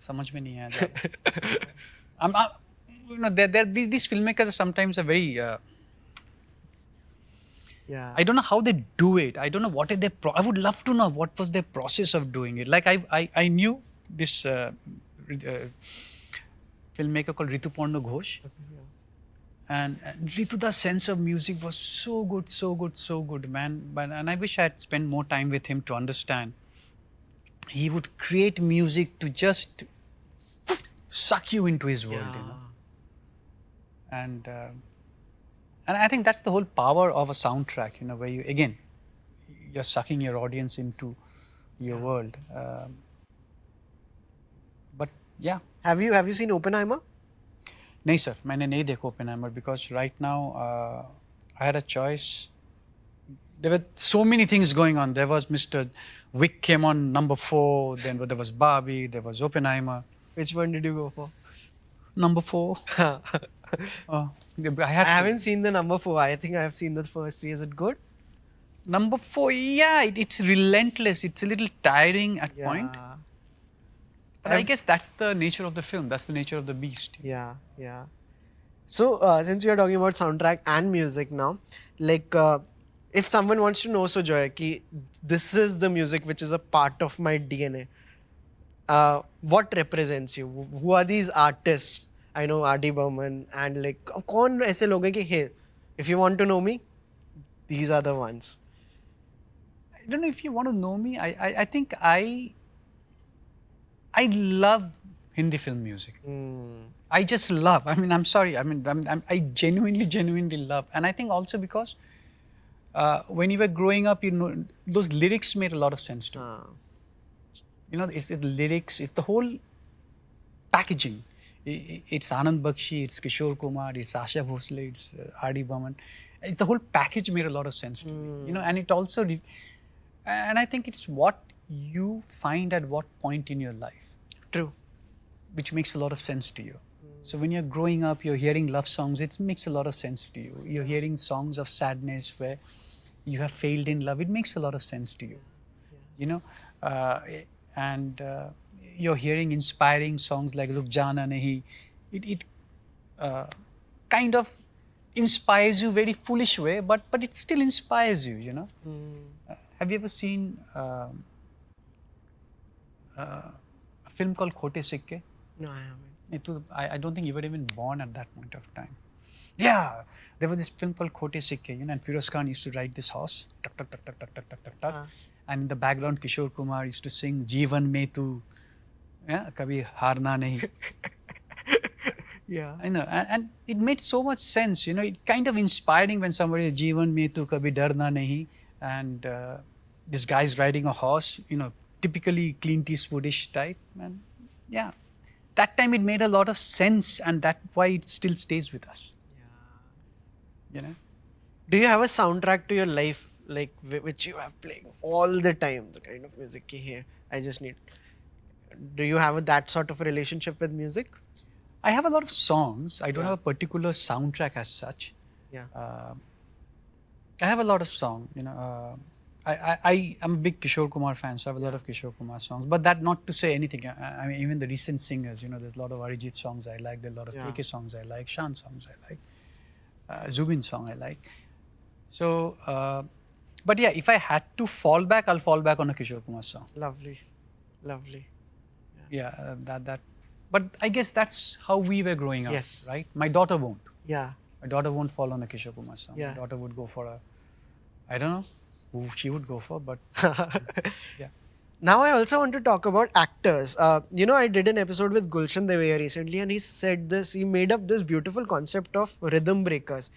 समझ में नहीं आया. These filmmakers sometimes are very. I don't know how they do it. I don't know what is their. I would love to know what was their process of doing it. Like I knew this filmmaker called Rituparna Ghosh. And Rituda's sense of music was so good, man. And I wish I had spent more time with him to understand. He would create music to just suck you into his world, And I think that's the whole power of a soundtrack, where you're sucking your audience into your world. But yeah. Have you seen Oppenheimer? नहीं sir, मैंने नहीं देखा Oppenheimer because right now I had a choice. There were so many things going on. There was Mr. Wick came on number 4. Then there was Barbie. There was Oppenheimer. Which one did you go for? Number 4. I haven't seen the number 4. I think I have seen the first 3. Is it good? Number 4, yeah, it's relentless. It's a little tiring at point. But I guess that's the nature of the film. That's the nature of the beast. Yeah. So, since we are talking about soundtrack and music now, like if someone wants to know Sujoy, ki this is the music which is a part of my DNA, what represents you? Who are these artists? I know R.D. Burman and like कौन ऐसे लोग हैं कि hey, if you want to know me, these are the ones. I don't know if you want to know me. I think I love Hindi film music. I just love. I mean, I'm sorry. I mean, I genuinely love. And I think also because when you were growing up, you know, those lyrics made a lot of sense to me. You know, it's the lyrics, it's the whole packaging. It's Anand Bakshi, it's Kishore Kumar, it's Asha Bhosle, it's R.D. Burman. It's the whole package made a lot of sense to me. You know, and it also, and I think it's what you find at what point in your life. True. Which makes a lot of sense to you. So when you're growing up, you're hearing love songs, it makes a lot of sense to you. You're hearing songs of sadness where you have failed in love, it makes a lot of sense to you. You know, and you're hearing inspiring songs like Ruk Jana Nahi. It kind of inspires you very foolish way, but it still inspires you, you know. Have you ever seen a film called Khote Sikke? No, I haven't. I don't think you were even born at that point of time. Yeah, there was this film called Khote Sikke, you know, and Firoz Khan used to ride this horse, tuk, tuk, tuk, tuk, tuk, tuk, tuk, tuk, tuk. And in the background, Kishore Kumar used to sing Jeevan Mein Tu, yeah, Kabhi Harna Nahi. Yeah. I know, and it made so much sense, you know, it kind of inspiring when somebody is Jeevan Mein Tu Kabhi Darna Nahi, and this guy's riding a horse, you know, typically Clint Eastwoodish type, and yeah, that time it made a lot of sense, and that's why it still stays with us. You know. Do you have a soundtrack to your life, like which you have playing all the time? The kind of music ki here, I just need. Do you have that sort of a relationship with music? I have a lot of songs. I don't have a particular soundtrack as such. Yeah. I have a lot of songs. You know, I am a big Kishore Kumar fan, so I have a lot of Kishore Kumar songs. But that not to say anything. I mean, even the recent singers. You know, there's a lot of Arijit songs I like. There's a lot of KK songs I like. Shan songs I like. Zubin song I like. So, but yeah, if I had to fall back, I'll fall back on a Kishore Kumar song. Lovely. Yeah, that. But I guess that's how we were growing up, Yes. right? My daughter won't. Yeah. My daughter won't fall on a Kishore Kumar song. Yeah. My daughter would go for a, I don't know who she would go for, but yeah. Now I also want to talk about actors. You know, I did an episode with Gulshan Deveya recently, and he said this. He made up this beautiful concept of rhythm breakers.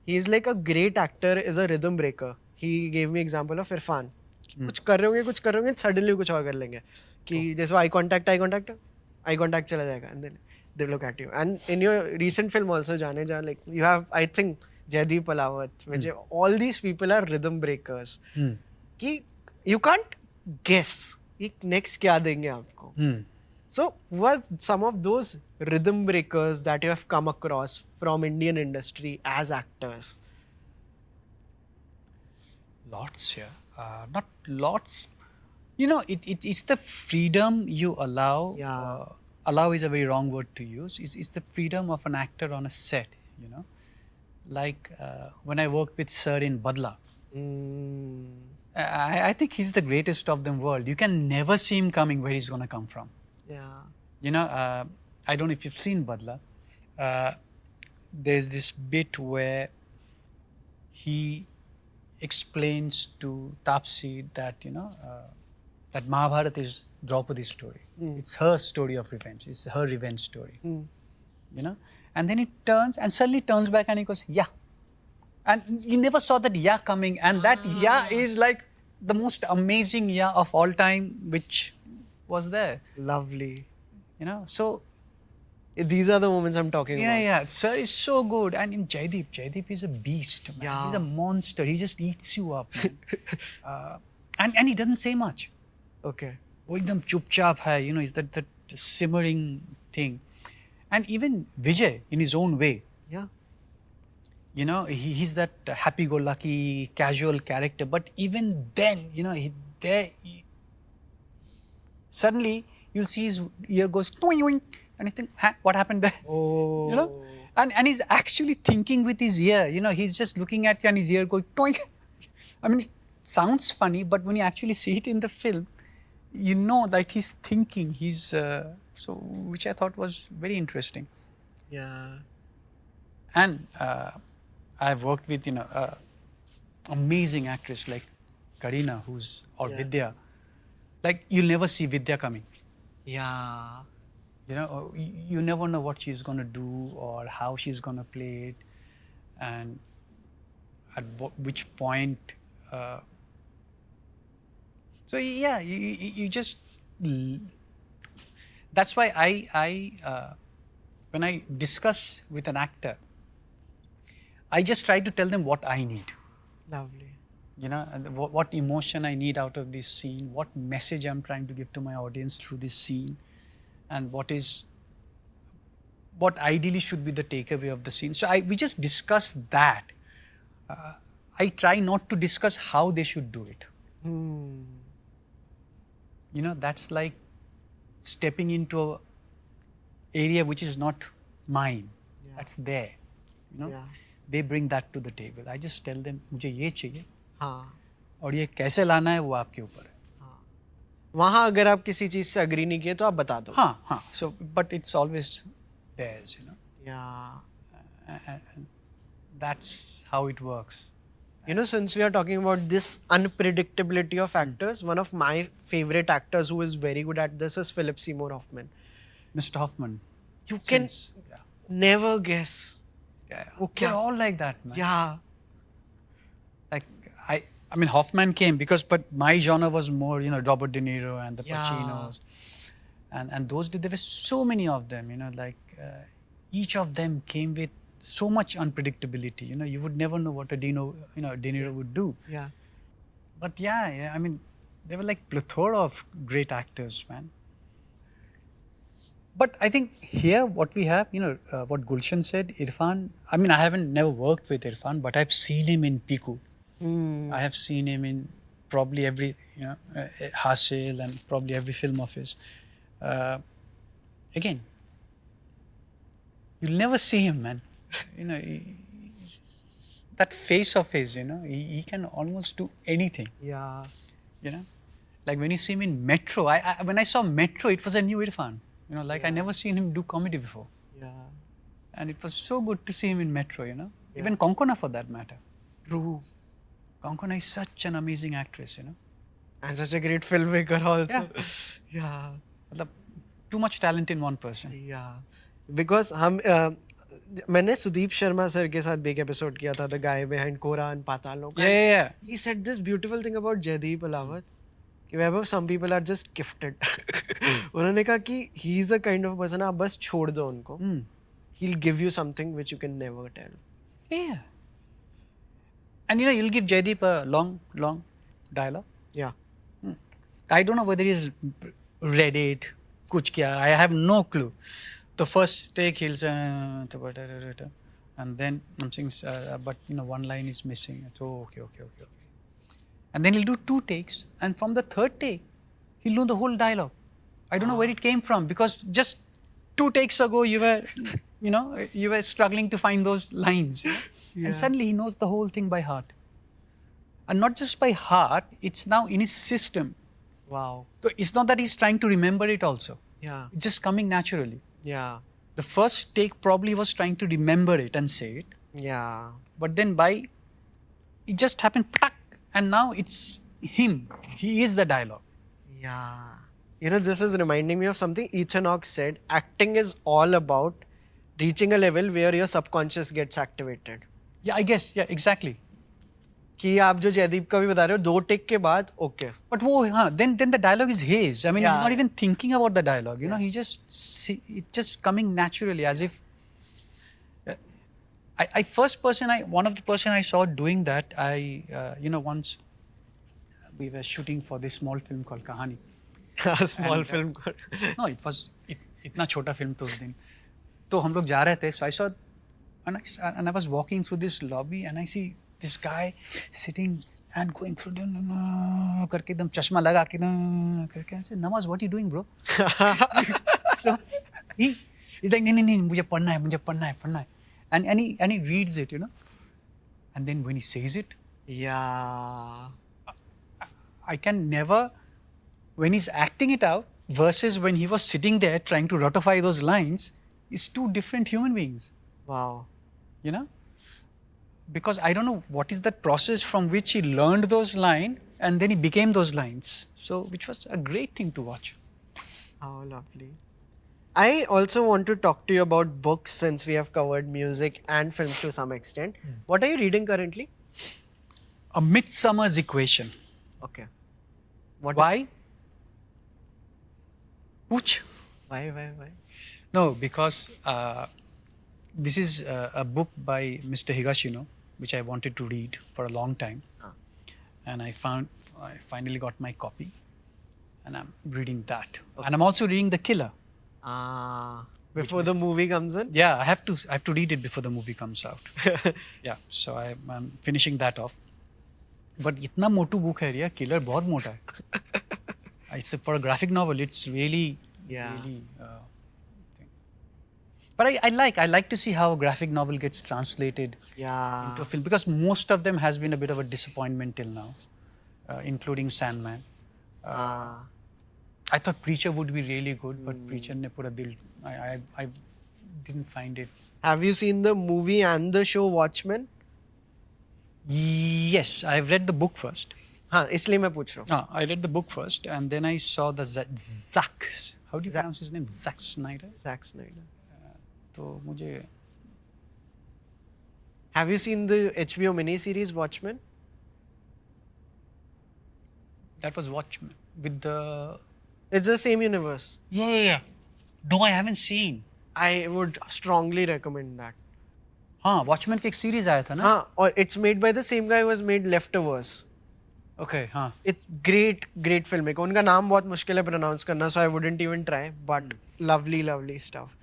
He's like a great actor is a rhythm breaker. He gave me example of Irfan. कुछ कर रहे होंगे, suddenly कुछ और कर लेंगे. कि जैसे eye contact चला जाएगा, and then they look at you. And in your recent film also, Jaane Jaan, like you have, I think, Jaideep Palawat, which all these people are rhythm breakers. कि you can't guess कि next क्या देंगे आपको. So what some of those rhythm breakers that you have come across from Indian industry as actors? Lots here. Not lots. You know, it's the freedom you allow. Yeah. Allow is a very wrong word to use. It's the freedom of an actor on a set, you know. Like when I worked with Sir in Badla. I think he's the greatest of them world. You can never see him coming where he's going to come from. Yeah. You know, I don't know if you've seen Badla. There's this bit where he explains to Tapsi that, you know, that Mahabharata is Draupadi's story. It's her story of revenge. It's her revenge story. You know? And then it turns and suddenly turns back and he goes, yeah. And you never saw that yeah coming. And that yeah is like the most amazing yeah of all time, which was there. Lovely. You know, so these are the moments I'm talking about. yeah. Sir is so good. And in Jaideep is a beast, man. Yeah. He's a monster. He just eats you up, man. And he doesn't say much. Okay. वो एकदम चुपचाप है, you know, is that simmering thing. And even Vijay, in his own way, Yeah. you know, he's that happy-go-lucky, casual character. But even then, you know, suddenly you'll see his ear goes, and you think, huh, what happened there? Oh. You know? and he's actually thinking with his ear. You know, he's just looking at you and his ear going toink. I mean, it sounds funny, but when you actually see it in the film, you know that he's thinking. He's so, which I thought was very interesting. Yeah. And I've worked with amazing actress like Kareena, who's or Vidya. Like you'll never see Vidya coming. Yeah. You know, you never know what she's going to do or how she's going to play it, and at which point. So yeah, you just. That's why I when I discuss with an actor, I just try to tell them what I need. Lovely. You know, and what emotion I need out of this scene, what message I'm trying to give to my audience through this scene, and what ideally should be the takeaway of the scene. So we just discuss that. I try not to discuss how they should do it. You know, that's like stepping into an area which is not mine. Yeah. That's there. You know, they bring that to the table. I just tell them, मुझे ये चाहिए. हाँ. और ये कैसे लाना है वो आपके ऊपर है. हाँ. वहाँ अगर आप किसी चीज से agree नहीं किए तो आप बता दो. हाँ हाँ. So but it's always theirs, you know. Yeah. And that's how it works. You know, since we are talking about this unpredictability of actors, one of my favorite actors who is very good at this is Philip Seymour Hoffman. Mr. Hoffman. You can never guess. Yeah. They're all like that, man. Yeah. Like I mean, Hoffman came but my genre was more, you know, Robert De Niro and the Pacinos, and those days there were so many of them. You know, like each of them came with so much unpredictability. You know, you would never know what a De Niro would do. Yeah. But yeah, I mean, they were like plethora of great actors, man. But I think here what we have, you know, what Gulshan said, Irfan. I mean, I haven't never worked with Irfan, but I've seen him in Piku. I have seen him in probably every, you know, Hasil and probably every film of his. Again, you'll never see him, man. You know, that face of his, you know, he can almost do anything. Yeah. You know, like when you see him in Metro, when I saw Metro, it was a new Irfan. You know, like I never seen him do comedy before. Yeah. And it was so good to see him in Metro, you know. Yeah. Even Konkona for that matter. True. Konkona is such an amazing actress, you know. And such a great filmmaker also. Yeah. Yeah. Too much talent in one person. Yeah. Because मैंने Sudeep Sharma sir के साथ एक episode किया था, the guy behind Quora and पातालों का. Yeah. He said this beautiful thing about Jaideep Ahlawat कि वैभव, some people are just gifted. उन्होंने कहा कि he is the kind of person, आप बस छोड़ दो उनको. He'll give you something which you can never tell. Yeah. And you know, you'll give Jaideep a long dialogue. Yeah. I don't know whether he's read it, kuch kya. I have no clue. The first take he'll say, and then I'm saying, but you know, one line is missing. So okay. And then he'll do 2 takes, and from the 3rd take, he'll know the whole dialogue. I don't know where it came from, because just 2 takes ago you were struggling to find those lines. You know? Yeah. And suddenly he knows the whole thing by heart. And not just by heart, it's now in his system. Wow. So it's not that he's trying to remember it also. Yeah. It's just coming naturally. Yeah. The first take probably was trying to remember it and say it. Yeah. But then it just happened, and now it's him. He is the dialogue. Yeah. You know, this is reminding me of something Ethan Hawke said. Acting is all about reaching a level where your subconscious gets activated. Yeah, I guess. Yeah, exactly. कि आप जो जयदीप का भी बता रहे हो, 2 take के बाद okay. But then the dialogue is his. I mean, he's not even thinking about the dialogue. You know, it's just coming naturally, as if. One of the person I saw doing that, once we were shooting for this small film called Kahaani. Small film. No, it was इतना छोटा film था उस दिन. तो हम लोग जा रहे थे. So I saw, and I was walking through this lobby, and I see this guy sitting and going through करके एकदम चश्मा लगा के करके. I said, Namaz, what are you doing, bro? So he's like, नहीं, मुझे पढ़ना है. and he reads it, and then when he says it, Yeah. I can never, when he's acting it out versus when he was sitting there trying to ratify those lines, is two different human beings, Wow. Because I don't know what is that process from which he learned those lines and then he became those lines. So, which was a great thing to watch. How lovely. I also want to talk to you about books since we have covered music and films to some extent. What are you reading currently? A Midsummer's Equation. Okay. What? Why? Which? Why? No, because this is a book by Mr. Higashino, which I wanted to read for a long time. And I finally got my copy. And I'm reading that. Okay. And I'm also reading The Killer. Before the movie comes in? Yeah, I have to read it before the movie comes out. Yeah, so I'm finishing that off. But इतना मोटू book है यार, Killer बहुत मोटा है. It's for a graphic novel. It's really. But I like to see how a graphic novel gets translated into a film, because most of them has been a bit of a disappointment till now, including Sandman. I thought Preacher would be really good, but Preacher ne pura dil. I didn't find it. Have you seen the movie and the show Watchmen? Yes, I've read the book first. हाँ, इसलिए मैं पूछ रहा हूँ. I read the book first, and then I saw the Zack. How do you pronounce his name? Zack Snyder. Zack Snyder. तो मुझे. Have you seen the HBO miniseries Watchmen? That was Watchmen with the. It's the same universe. Yeah. No, I haven't seen. I would strongly recommend that. हाँ, Watchmen की एक series आया था ना? हाँ, और it's made by the same guy who has made Leftovers. Okay, हाँ. It's great filmmaker. उनका नाम बहुत मुश्किल है pronounce करना, so I wouldn't even try. But lovely stuff.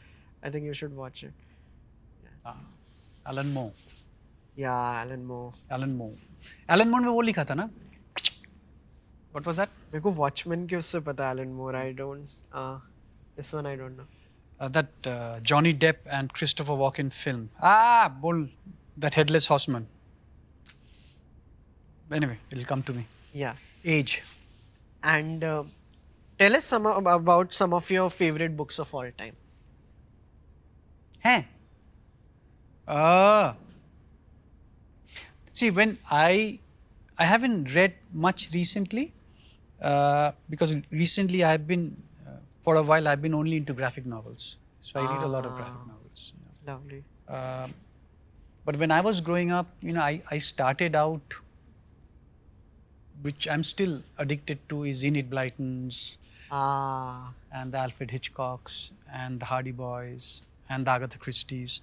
I think you should watch it. Alan Moore. Yeah, Alan Moore. Alan Moore में वो लिखा था ना? What was that? मेरे को Watchmen के उससे पता है Alan Moore. I don't. This one I don't know. That Johnny Depp and Christopher Walken film. Bull. That Headless Horseman. Anyway, it'll come to me. Yeah. Age. And tell us about some of your favorite books of all time. See, when I haven't read much recently, because recently I've been, for a while I've been only into graphic novels. So I read a lot of graphic novels. Lovely. But when I was growing up, I started out, which I'm still addicted to, is Enid Blyton's, and the Alfred Hitchcocks, and the Hardy Boys, and the Agatha Christie's.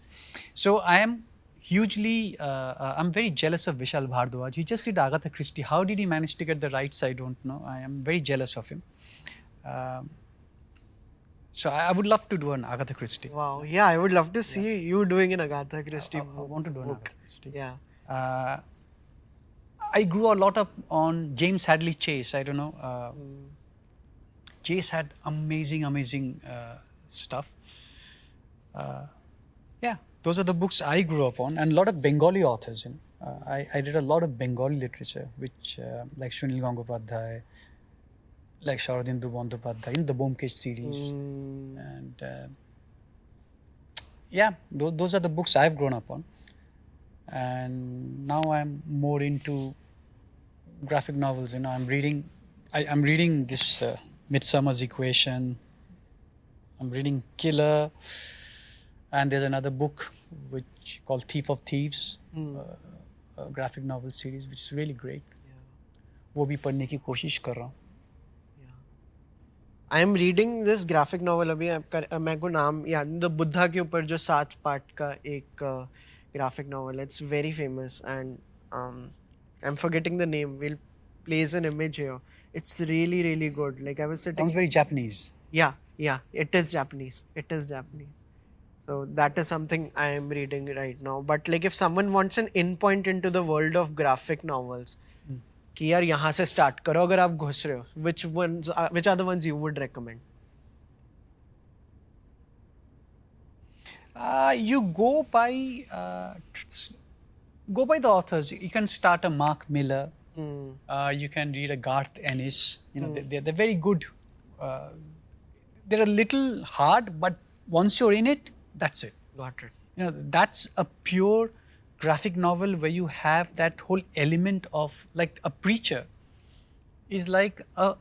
So I am hugely, I'm very jealous of Vishal Bhardwaj. He just did Agatha Christie. How did he manage to get the rights? I don't know. I am very jealous of him. So I would love to do an Agatha Christie. Wow. Yeah, I would love to see you doing an Agatha Christie book. I want to do an Agatha Christie. Yeah. I grew a lot up on James Hadley Chase. I don't know. Chase had amazing stuff. Yeah, those are the books I grew up on, and a lot of Bengali authors. I read a lot of Bengali literature, which like Sunil Gangopadhyay, like Sharadindu Bandyopadhyay, in the Bomkesh series, and yeah, those are the books I've grown up on. And now I'm more into graphic novels. I'm reading this Midsummer's Equation. I'm reading Killer, and there's another book which called Thief of Thieves, a graphic novel series, which is really great. वो भी पढ़ने की कोशिश कर रहा हूँ. I am reading this graphic novel अभी मेरे को नाम याद द बुद्धा के ऊपर जो 7 पार्ट का एक graphic novel. It's very famous, and I'm forgetting the name. We'll place an image here. It's really good. Like I was sitting. Sounds very Japanese. Yeah. It is Japanese. So that is something I am reading right now. But like if someone wants an in point into the world of graphic novels, कि यार यहाँ से start करो अगर आप घुस रहे हो, which are the ones you would recommend? You go by the authors. You can start a Mark Miller. You can read a Garth Ennis. You know, they're very good. They're a little hard, but once you're in it, that's it. Got it. You know, that's a pure graphic novel where you have that whole element of, like, a preacher is like a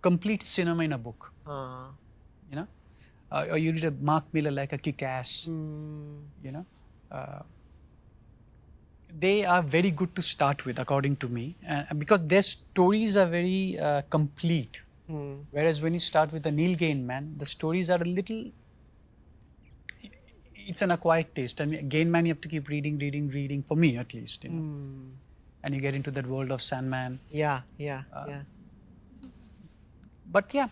complete cinema in a book. You know, or you read a Mark Miller like a Kick-Ass. You know, they are very good to start with, according to me, because their stories are very complete. Whereas when you start with a Neil Gaiman, the stories are a little. It's an acquired taste. I mean, Gaiman, you have to keep reading. For me, at least, you know. And you get into that world of Sandman. Yeah. But yeah,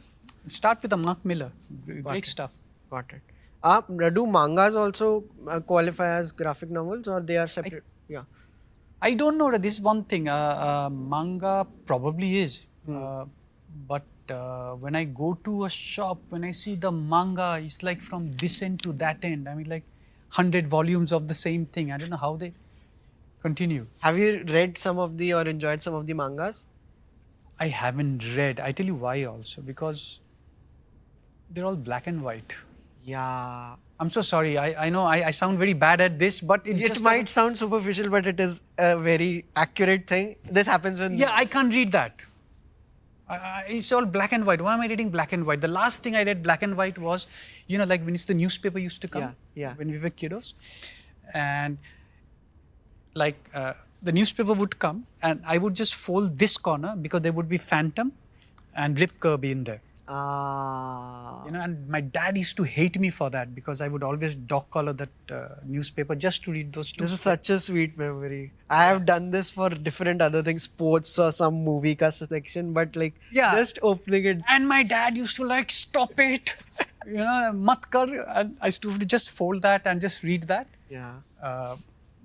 start with a Mark Miller. Great stuff. Got it. Do mangas also qualify as graphic novels, or they are separate? Yeah. I don't know. This is one thing. Manga probably is. But when I go to a shop, when I see the manga, it's like from this end to that end. I mean, like 100 volumes of the same thing. I don't know how they continue. Have you read some of the or enjoyed some of the mangas? I haven't read. I tell you why also. Because they're all black and white. Yeah. I'm so sorry. I know I sound very bad at this, but it just might sound superficial, but it is a very accurate thing. This happens when... Yeah, I can't read that. It's all black and white. Why am I reading black and white? The last thing I read black and white was, you know, like when the newspaper used to come. Yeah. When we were kiddos. And like the newspaper would come and I would just fold this corner because there would be Phantom and Rip Kirby in there. You know, and my dad used to hate me for that because I would always dog collar that newspaper just to read those two. This is such a sweet memory. I have done this for different other things, sports or some movie ka section, but like just opening it. And my dad used to like, stop it, you know, mat kar. And I used to just fold that and just read that. Yeah.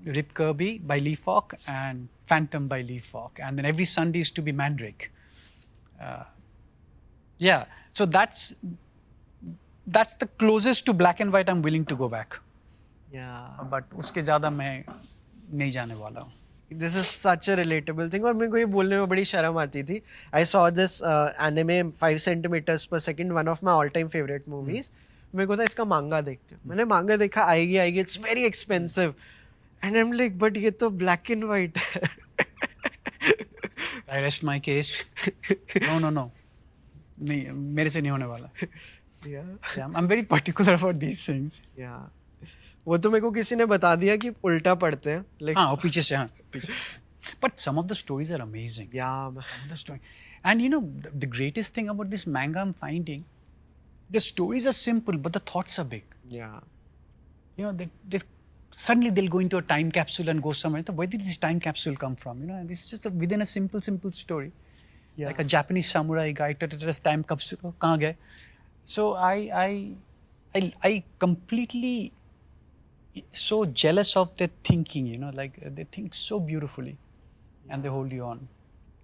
Rip Kirby by Lee Falk and Phantom by Lee Falk. And then every Sunday used to be Mandrake. Yeah, so that's the closest to black and white I'm willing to go back. Yeah. But उसके ज़्यादा मैं नहीं जाने वाला हूँ. This is such a relatable thing. और मेरे को ये बोलने में बड़ी शर्म आती थी. I saw this anime 5 centimeters per second, one of my all-time favorite movies. मेरे को था इसका मांगा देखते हैं. मैंने मांगा देखा, आएगी. It's very expensive. And I'm like, but ये तो black and white. I rest my case. No. नहीं, मेरे से नहीं होने वाला. Yeah, I'm very particular about these things. Yeah. वो तो मेरे को किसी ने बता दिया कि उल्टा पढ़ते हैं. Like, हाँ, पीछे से, हाँ, पीछे. But some of the stories are amazing. Yeah. The story. And you know, the greatest thing about this manga I'm finding, the stories are simple, but the thoughts are big. Yeah. You know, suddenly they'll go into a time capsule and go somewhere. So where did this time capsule come from? You know, and this is just within a simple story. Yeah. Like a Japanese samurai guy, time capsule, kahan gaye? So I completely so jealous of their thinking, you know, like they think so beautifully and they hold you on.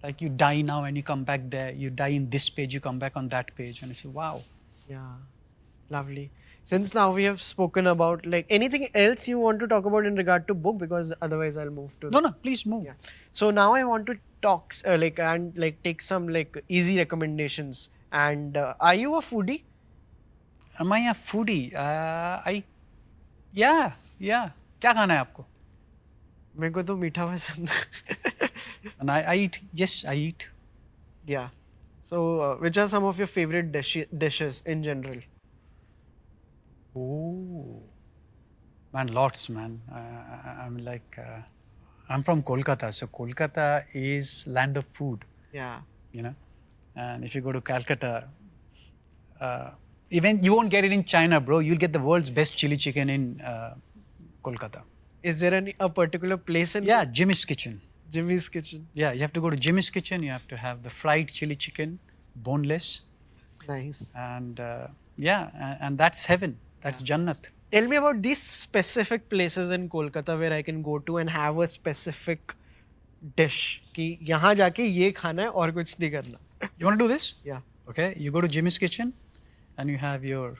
Like you die now and you come back there, you die in this page, you come back on that page, and I say, wow. Yeah, lovely. Since now we have spoken about like anything else you want to talk about in regard to book, because otherwise I'll move to... No, please move. Yeah. So now I want to talk and take some like easy recommendations. And are you a foodie? Am I a foodie? Yeah. क्या खाना है आपको? मेरे को तो मीठा पसंद है. And I eat. Yes, I eat. Yeah. So which are some of your favorite dishes in general? Oh, man, lots, man. I'm like, I'm from Kolkata, so Kolkata is land of food. Yeah. You know, and if you go to Calcutta, even you won't get it in China, bro. You'll get the world's best chili chicken in Kolkata. Is there a particular place in? Yeah, Jimmy's Kitchen. Jimmy's Kitchen. Yeah, you have to go to Jimmy's Kitchen. You have to have the fried chili chicken, boneless. Nice. And and that's heaven. That's Jannat. Tell me about these specific places in Kolkata where I can go to and have a specific dish. कि यहाँ जाके ये खाना है और कुछ नहीं करना. You want to do this? Yeah. Okay. You go to Jimmy's Kitchen and you have your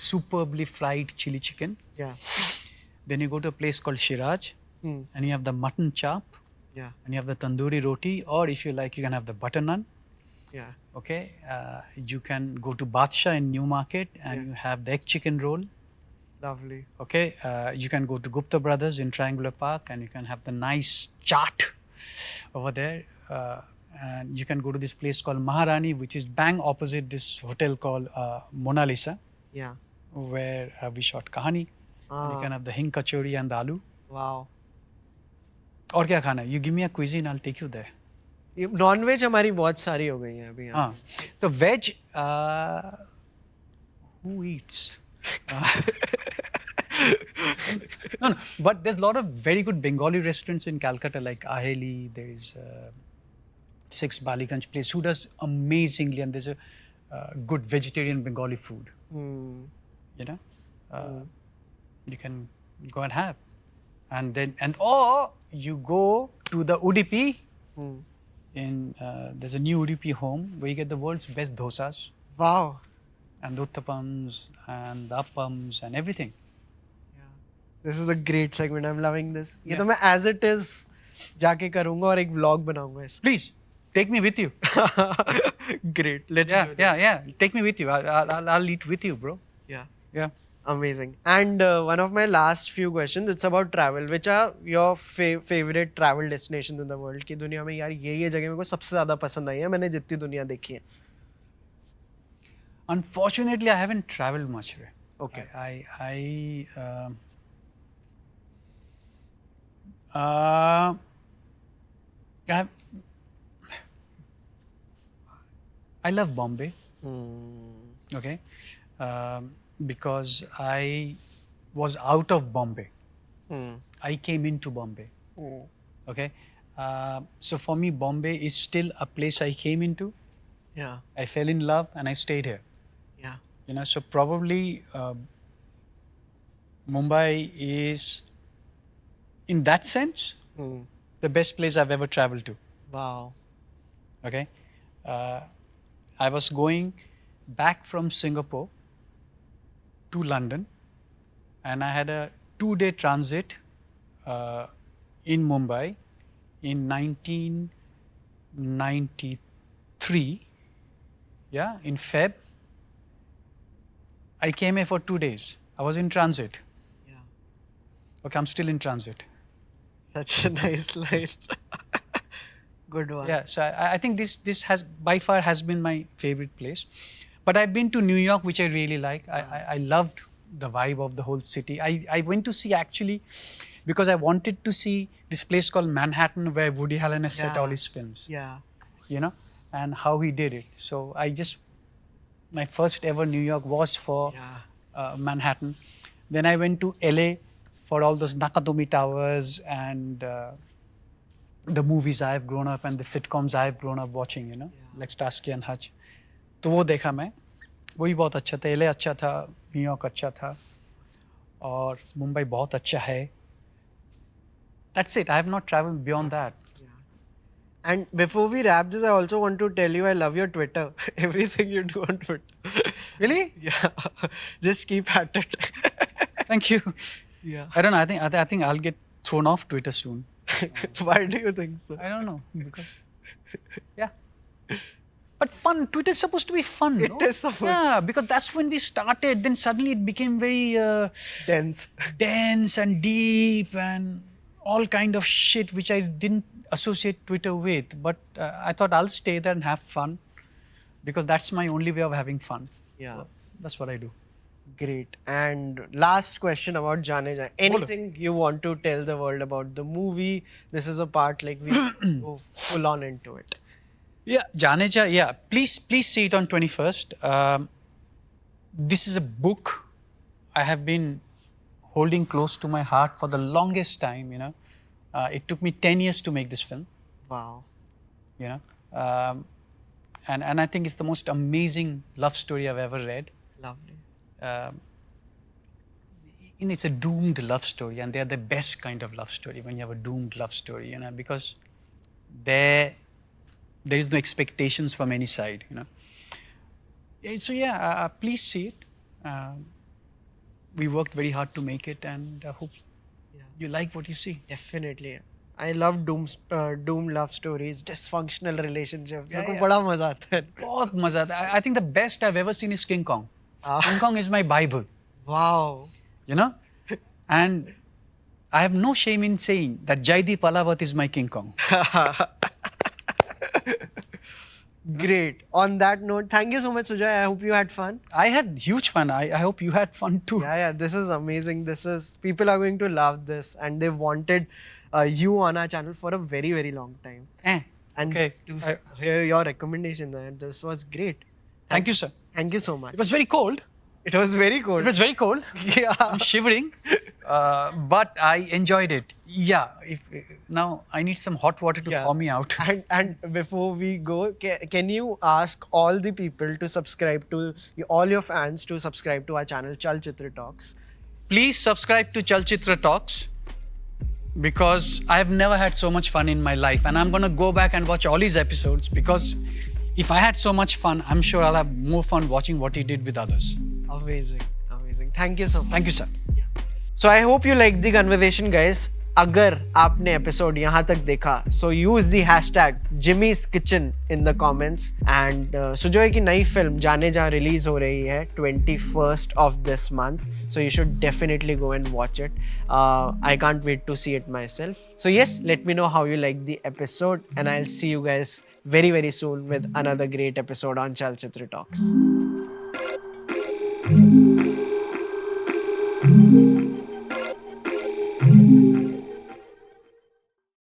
superbly fried chili chicken. Yeah. Then you go to a place called Shiraj, and you have the mutton chop, Yeah. and you have the tandoori roti, or if you like, you can have the butter naan. Yeah. Okay, you can go to Badshah in Newmarket, and you have the egg chicken roll. Lovely. Okay, you can go to Gupta Brothers in Triangular Park, and you can have the nice chaat over there. And you can go to this place called Maharani, which is bang opposite this hotel called Mona Lisa, Yeah. where we shot Kahaani. And you can have the hing kachori and the aloo. Wow. और क्या खाना है? You give me a cuisine, I'll take you there. Non veg हमारी बहुत सारी हो गई हैं अभी यहाँ. हाँ, तो veg, who eats? No, but there's a lot of very good Bengali restaurants in Calcutta, like Aheli. There is 6 Baliganj place who does amazingly, and there's a good vegetarian Bengali food. You know, you can go and have, and or you go to the Udupi. There's a new Udupi home where you get the world's best dosas. Wow. And the uttapams and the appams and everything. This is a great segment. I'm loving this. ये तो मैं as it is जाके करूँगा और एक vlog बनाऊँगा इसका. Please take me with you. Great. Let's do it. Yeah. Take me with you. I'll eat with you, bro. Yeah. Amazing. And one of my last few questions, it's about travel. Which are your favorite travel destinations in the world? कि दुनिया में यार ये जगह मेरे को सबसे ज़्यादा पसंद आई है मैंने जितनी दुनिया देखी है. Unfortunately, I haven't traveled much. Okay. I love Bombay. Okay. Because I was out of Bombay. I came into Bombay. Okay. So for me, Bombay is still a place I came into. Yeah. I fell in love and I stayed here. Yeah. You know, so probably Mumbai is, in that sense, the best place I've ever traveled to. Wow. Okay. I was going back from Singapore to London, and I had a 2-day transit in Mumbai in 1993. Yeah, in Feb. I came here for 2 days. I was in transit. Yeah. Okay, I'm still in transit. Such a nice line. Good one. Yeah, so I think this has by far has been my favorite place. But I've been to New York, which I really like. I loved the vibe of the whole city. I went to see actually because I wanted to see this place called Manhattan where Woody Allen has set all his films. Yeah. You know, and how he did it. So my first ever New York was for Manhattan. Then I went to LA for all those Nakatomi Towers and the movies I've grown up and the sitcoms I've grown up watching, you know, like Starsky and Hutch. तो वो देखा मैं, वही बहुत अच्छा था. LA अच्छा था, न्यूयॉर्क अच्छा था, और मुंबई बहुत अच्छा है. That's it. I have not traveled beyond that. And before we wrap this, I also want to tell you I love your Twitter. Everything you do on Twitter. Really? Yeah. Just keep at it. Thank you. Yeah. I don't know. I think I'll get thrown off Twitter soon. Why do you think so? I don't know. Because, yeah. But fun. Twitter's supposed to be fun. It no? is supposed. Yeah, because that's when we started. Then suddenly it became very Dense and deep and all kind of shit which I didn't associate Twitter with. But I thought I'll stay there and have fun because that's my only way of having fun. Yeah. So that's what I do. Great. And last question about Jaane Jaan. Anything you want to tell the world about the movie? This is a part like we go full on into it. Yeah, Jaane Jaan, yeah. Please see it on 21st. This is a book I have been holding close to my heart for the longest time, you know. It took me 10 years to make this film. Wow. You know. And I think it's the most amazing love story I've ever read. Lovely. It's a doomed love story, and they're the best kind of love story when you have a doomed love story, you know, because there is no expectations from any side, you know. So yeah, please see it. we worked very hard to make it, and I hope you like what you see. Definitely. I love doom love stories, dysfunctional relationships. Yeah, मेरे को yeah. बड़ा मजा आता है. बहुत मजा आता है. I think the best I've ever seen is King Kong. Ah. King Kong is my Bible, Wow. you know, and I have no shame in saying that Jaideep Palawat is my King Kong. Great. On that note, thank you so much, Sujoy. I hope you had fun. I had huge fun. I hope you had fun too. Yeah, this is amazing. People are going to love this, and they wanted you on our channel for a very, very long time. And Okay. to hear your recommendation, this was great. Thank you, sir. Thank you so much. It was very cold. It was very cold. It was very cold. Yeah. I'm shivering, but I enjoyed it. Yeah. Now I need some hot water to thaw me out. And before we go, can you ask all the people to subscribe to, all your fans to subscribe to our channel, Chalchitra Talks? Please subscribe to Chalchitra Talks, because I've never had so much fun in my life, and I'm going to go back and watch all his episodes, because if I had so much fun, I'm sure I'll have more fun watching what he did with others. Amazing. Thank you so much. Thank you, sir. So I hope you liked the conversation, guys. अगर आपने episode यहाँ तक देखा, so use the hashtag Jimmy's Kitchen in the comments. And Sujoy की नई film जाने जा release हो रही है 21st of this month, so you should definitely go and watch it. I can't wait to see it myself. So yes, let me know how you like the episode, and I'll see you guys very, very soon with another great episode on Chalchitra Talks.